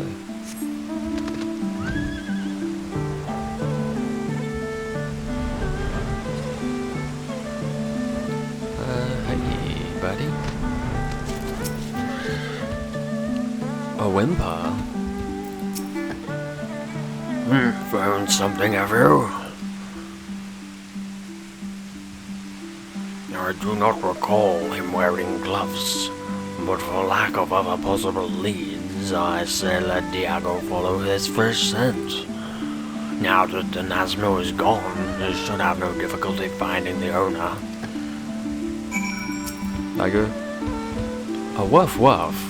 Hey, buddy. A whimper? Found something, have you? I do not recall him wearing gloves, but for lack of other possible leads, I say let Diago follow his first scent. Now that the Nazmo is gone, he should have no difficulty finding the owner. Tiger? A woof woof.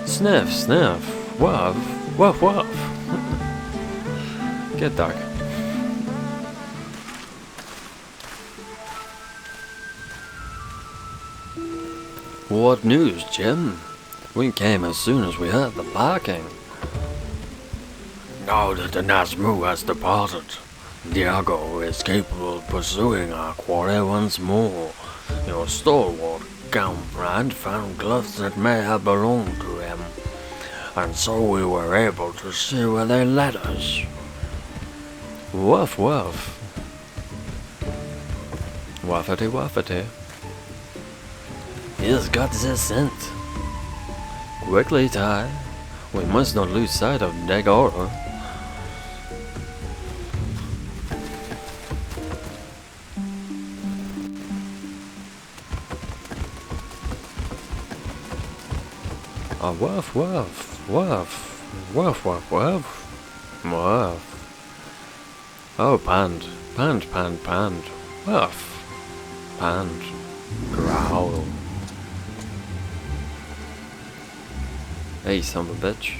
Sniff, sniff, woof, woof, woof. Get dog. What news, Jim? We came as soon as we heard the barking. Now that the Nazmu has departed, Diago is capable of pursuing our quarry once more. Your stalwart comrade found gloves that may have belonged to him, and so we were able to see where they led us. Woof woof. Waffety waffety. He's got the scent. Quickly, Ty. We must not lose sight of Dagora. Oh, woof woof woof woof woof woof woof. Oh, pand, pand, pand, pand, woof, pand, growl. Hey, son of a bitch.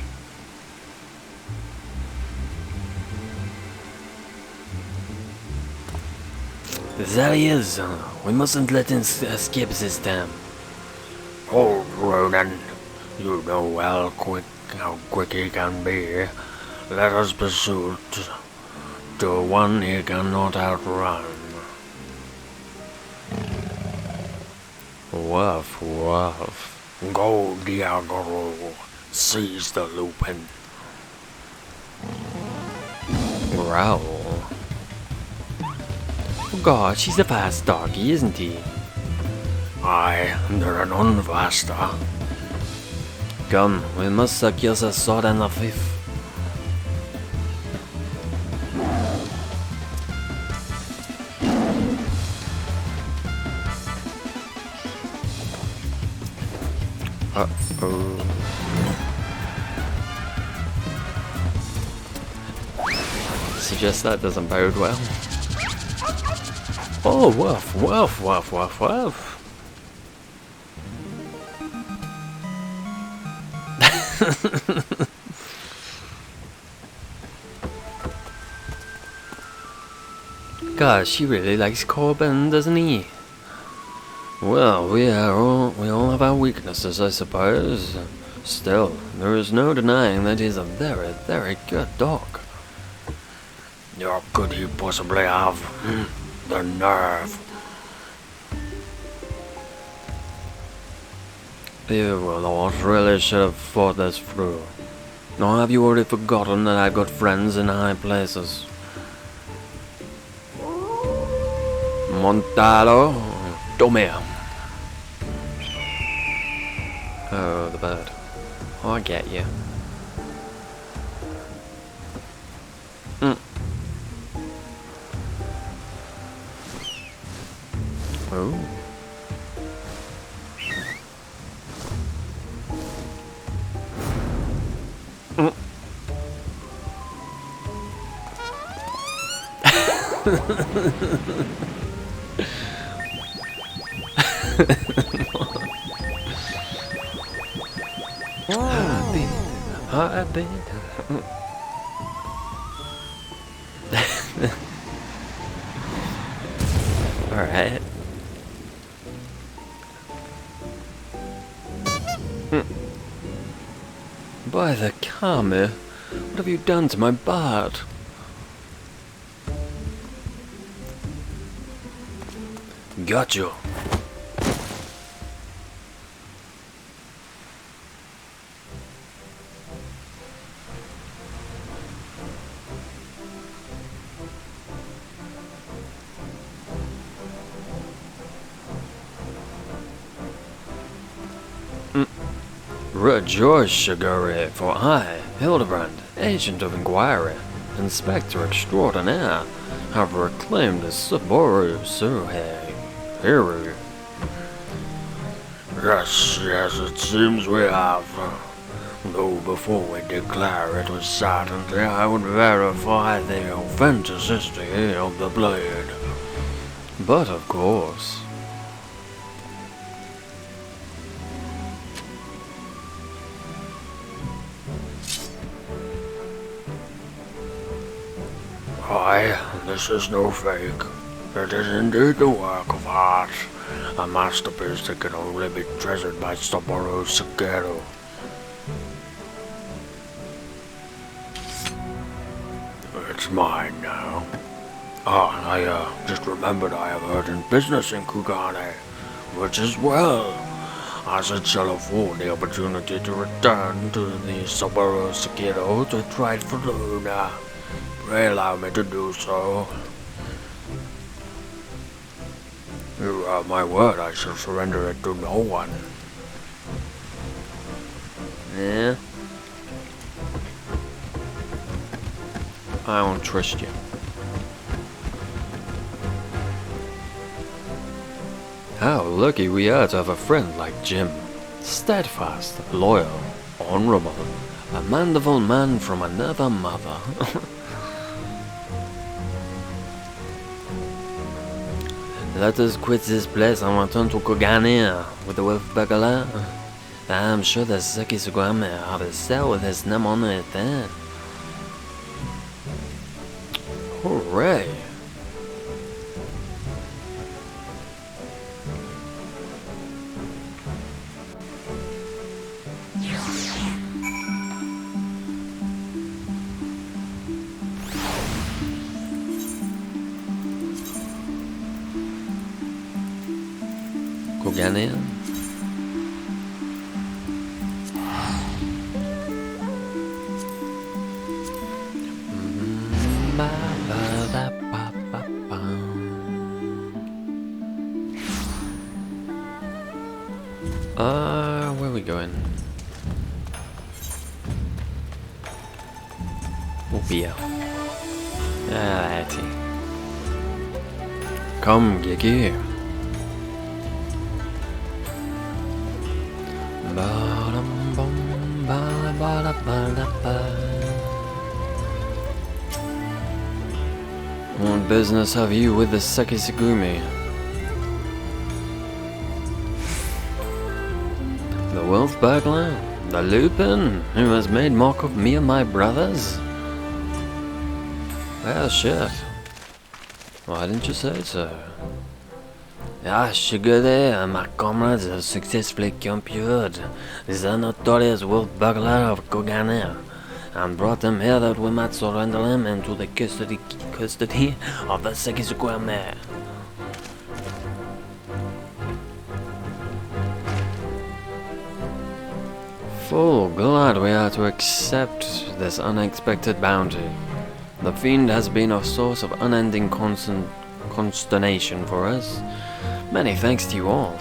There he is. We mustn't let him escape this time. Hold, Ronan. You know well how quick he can be. Let us pursue to one he cannot outrun. Woof, woof. Go, Diagoro. Seize the lupin. Growl. Oh gosh, he's a fast doggy, isn't he? Aye, they're none faster. Come, we must secure the sword and the fifth. Uh-oh. Suggest that doesn't bode well. Oh, woof, woof, woof, woof, woof. Gosh, he really likes Corbin, doesn't he? Well, we all have our weaknesses, I suppose. Still, there is no denying that he's a very, very good dog. How could he possibly have the nerve? You Lord really should have thought this through. Or have you already forgotten that I've got friends in high places? Montalo, come here. Oh, the bird. Oh, I get you. Oh. Heartbeat. Alright. By the Kami, what have you done to my bird? Got you. Rejoice, Shigure, for I, Hildibrand, Agent of Inquiry, Inspector Extraordinaire, have reclaimed the Saboru Suhei Hiru. Yes, it seems we have. Though before we declare it with certainty, I would verify the authenticity of the blade. But of course. Aye, this is no fake. It is indeed the work of art, a masterpiece that can only be treasured by Saboru Sukeru. is mine now. Ah, I just remembered I have urgent business in Kugane, which is well. I should shall afford the opportunity to return to the Saburo Sekiro to trade for Luna. Pray allow me to do so. You have my word, I shall surrender it to no one. Yeah? I won't trust you. How lucky we are to have a friend like Jim. Steadfast, loyal, honorable, a mandeville man from another mother. Let us quit this place and return to Kogane with the wolf bagala. I'm sure the Sekisugame have a cell with his name on it then. Hooray! Kogane? Where are we going? Obia. Alrighty. Come, Gigi. What business have you with the Sekisugumi? The wolf burglar? The Lupin, who has made mock of me and my brothers? Well, shit. Why didn't you say so? Ah, sugar there, my comrades have successfully captured the notorious wolf burglar of Kogane and brought him here that we might surrender him into the custody of the Sekisugame. Full glad we are to accept this unexpected bounty. The fiend has been a source of unending consternation for us. Many thanks to you all.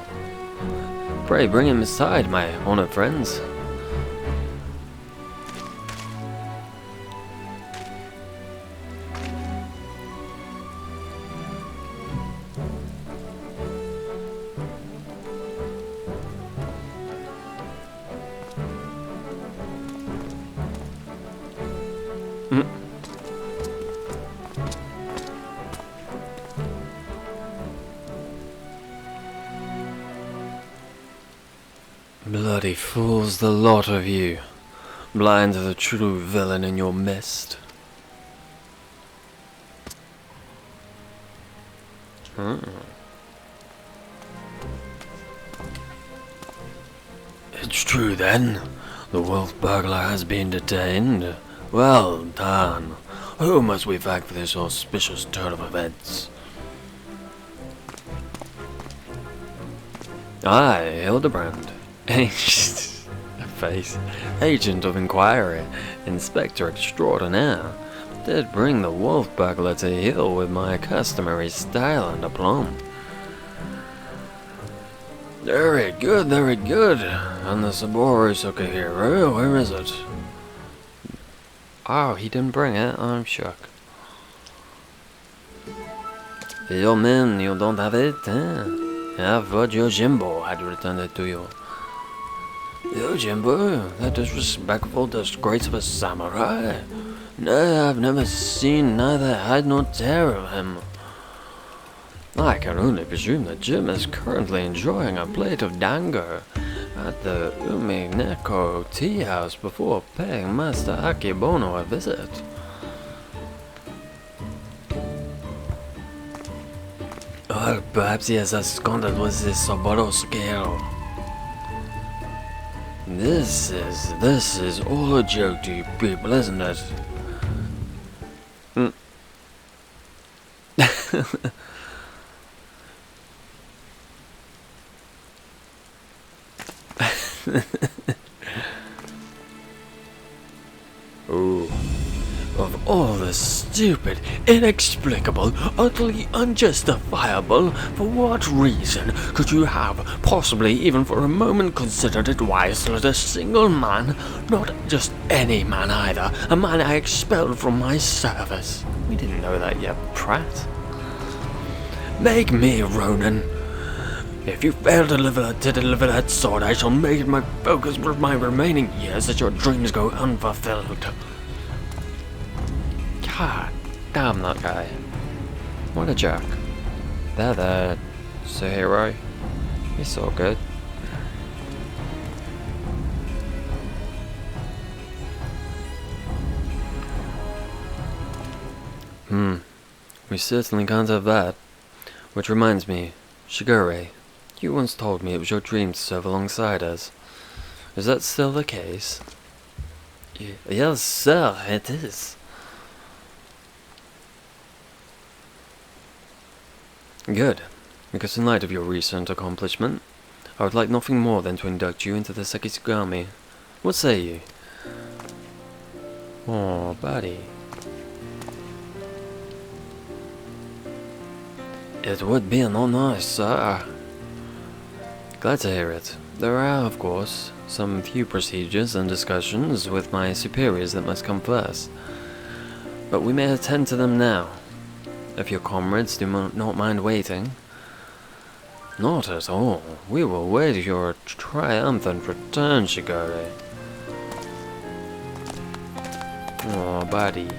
Pray bring him aside, my honored friends. Bloody fools, the lot of you, blind to the true villain in your midst. It's true then, the wolf burglar has been detained. Well done. Who must we thank for this auspicious turn of events? Aye, Hildibrand. Face. Agent of Inquiry, Inspector Extraordinaire, did bring the wolf burglar to heel with my customary style and aplomb. Very good, very good. And the Saburo Sekiro, where is it? Oh, he didn't bring it? I'm shocked. Your men, you don't have it, eh? I thought your Jimbo had returned it to you. Yo, Jimbo, that disrespectful disgrace of a samurai. No, I've never seen neither hide nor tear of him. I can only presume that Jim is currently enjoying a plate of dango at the Umineko tea house before paying Master Akebono a visit. Or perhaps he has absconded with the Saburo scale. This is all a joke to you people, isn't it? Ooh. Of all the stupid, inexplicable, utterly unjustifiable, for what reason could you have possibly even for a moment considered it wise to let a single man, not just any man either, a man I expelled from my service? We didn't know that yet, Pratt. Make me Ronin. If you fail to deliver that sword, I shall make it my focus for my remaining years that your dreams go unfulfilled. God damn that guy. What a jerk. There, Suhiro. He's so good. We certainly can't have that. Which reminds me, Shigure, you once told me it was your dream to serve alongside us. Is that still the case? Yes, sir, it is. Good, because in light of your recent accomplishment, I would like nothing more than to induct you into the Sekisugami. What say you? Oh, buddy. It would be an honor, sir. Glad to hear it. There are, of course, some few procedures and discussions with my superiors that must come first. But we may attend to them now, if your comrades do not mind waiting. Not at all. We will wait your triumphant return, Shigure. Oh, buddy.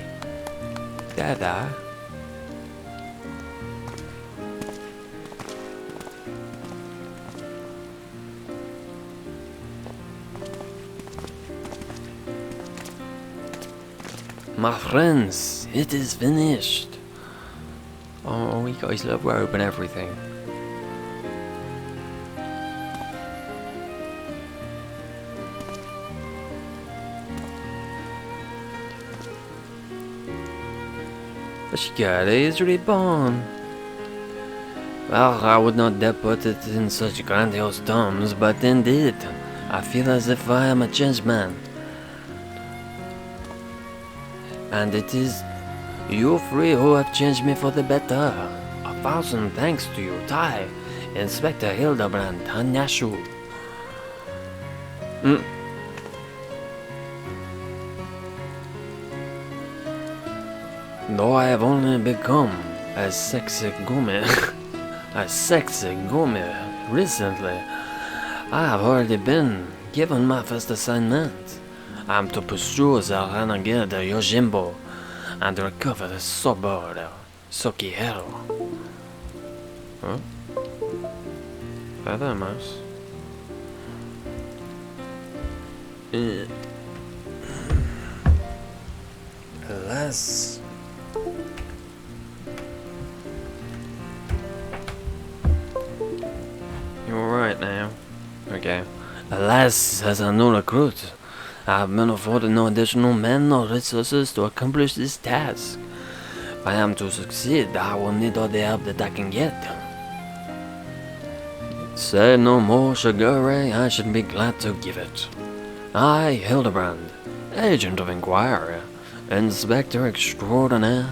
Dada. My friends, it is finished. Oh, you guys love robe and everything. Shigure is reborn. Well, I would not dare put it in such grandiose terms, but indeed, I feel as if I am a changed man. And it is you three who have changed me for the better. 1,000 thanks to you, Tai, Inspector Hildibrand, and Nashu. Though I have only become a sexy gummy, recently, I have already been given my first assignment. I am to pursue the renegade Yojimbo and recover the sword Sukihiro. Huh? Feather mouse. Alas. You're alright now. Okay. Alas, as a new recruit, I have been afforded no additional men or resources to accomplish this task. If I am to succeed, I will need all the help that I can get. Say no more, Shigure, I should be glad to give it. I, Hildibrand, Agent of Inquiry, Inspector Extraordinaire,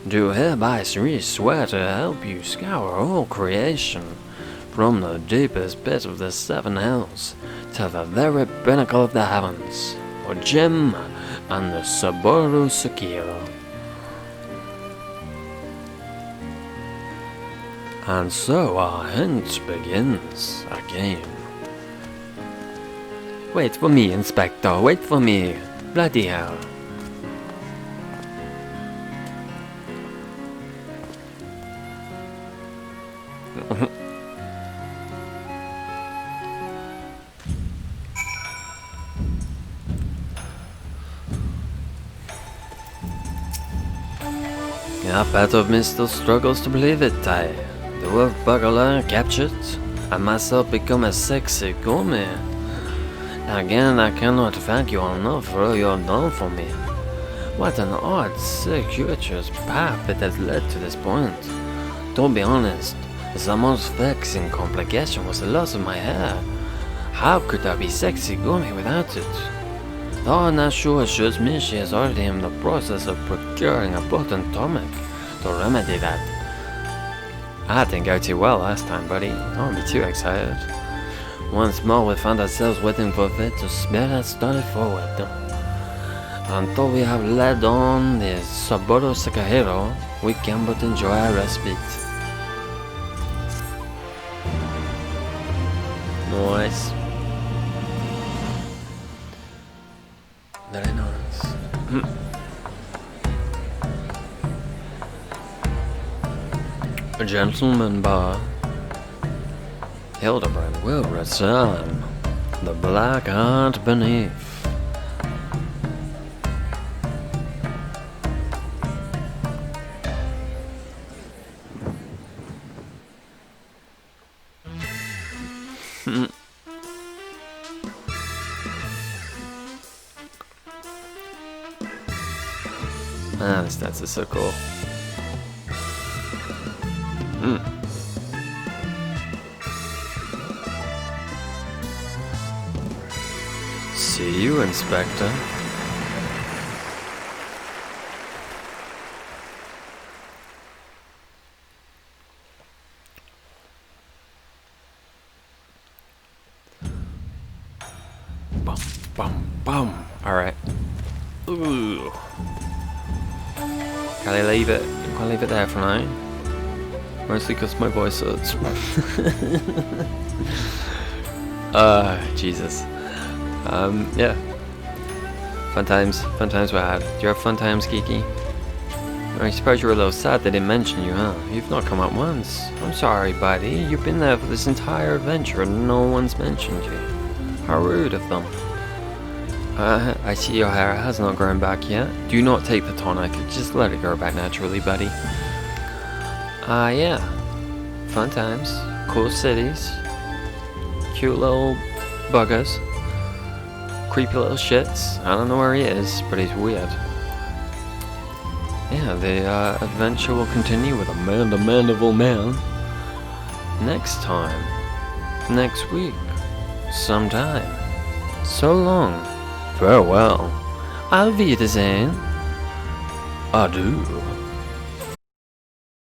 do hereby swear to help you scour all creation, from the deepest pit of the seven hells to the very pinnacle of the heavens, for Jim and the Saboru Sukihiro. And so our hunt begins again. Wait for me, Inspector, wait for me. Bloody hell. A part of me still struggles to believe it, Tai. The wolf burglar captured, and myself become a sexy gummy. Again, I cannot thank you enough for all you have done for me. What an odd, circuitous path it has led to this point. To be honest, the most vexing complication was the loss of my hair. How could I be sexy Gumi without it? Though Nashu assures me she is already in the process of procuring a potent tonic to remedy that. That didn't go too well last time, buddy. Don't be too excited. Once more we found ourselves waiting for fate to spare us study forward. Until we have led on the Saburo Sakahiro, we can but enjoy our respite. Nice. Very nice. A gentleman bar. Hildibrand will return. The black heart beneath. Ah, this dance is so cool. See you, Inspector. Bum, bum, bum. Alright. Ooh. Can I leave it? Can I leave it there for now? Mostly because my voice hurts. Jesus. Yeah. Fun times we had. Do you have fun times, Kiki? I suppose you're a little sad they didn't mention you, huh? You've not come up once. I'm sorry, buddy. You've been there for this entire adventure and no one's mentioned you. How rude of them. I see your hair has not grown back yet. Do not take the tonic, just let it grow back naturally, buddy. Yeah. Fun times, cool cities, cute little buggers, creepy little shits. I don't know where he is, but he's weird. Yeah, the adventure will continue with Amanda Mandeville Man. Next time. Next week. Sometime. So long. Farewell. Auf Wiedersehen. Adieu.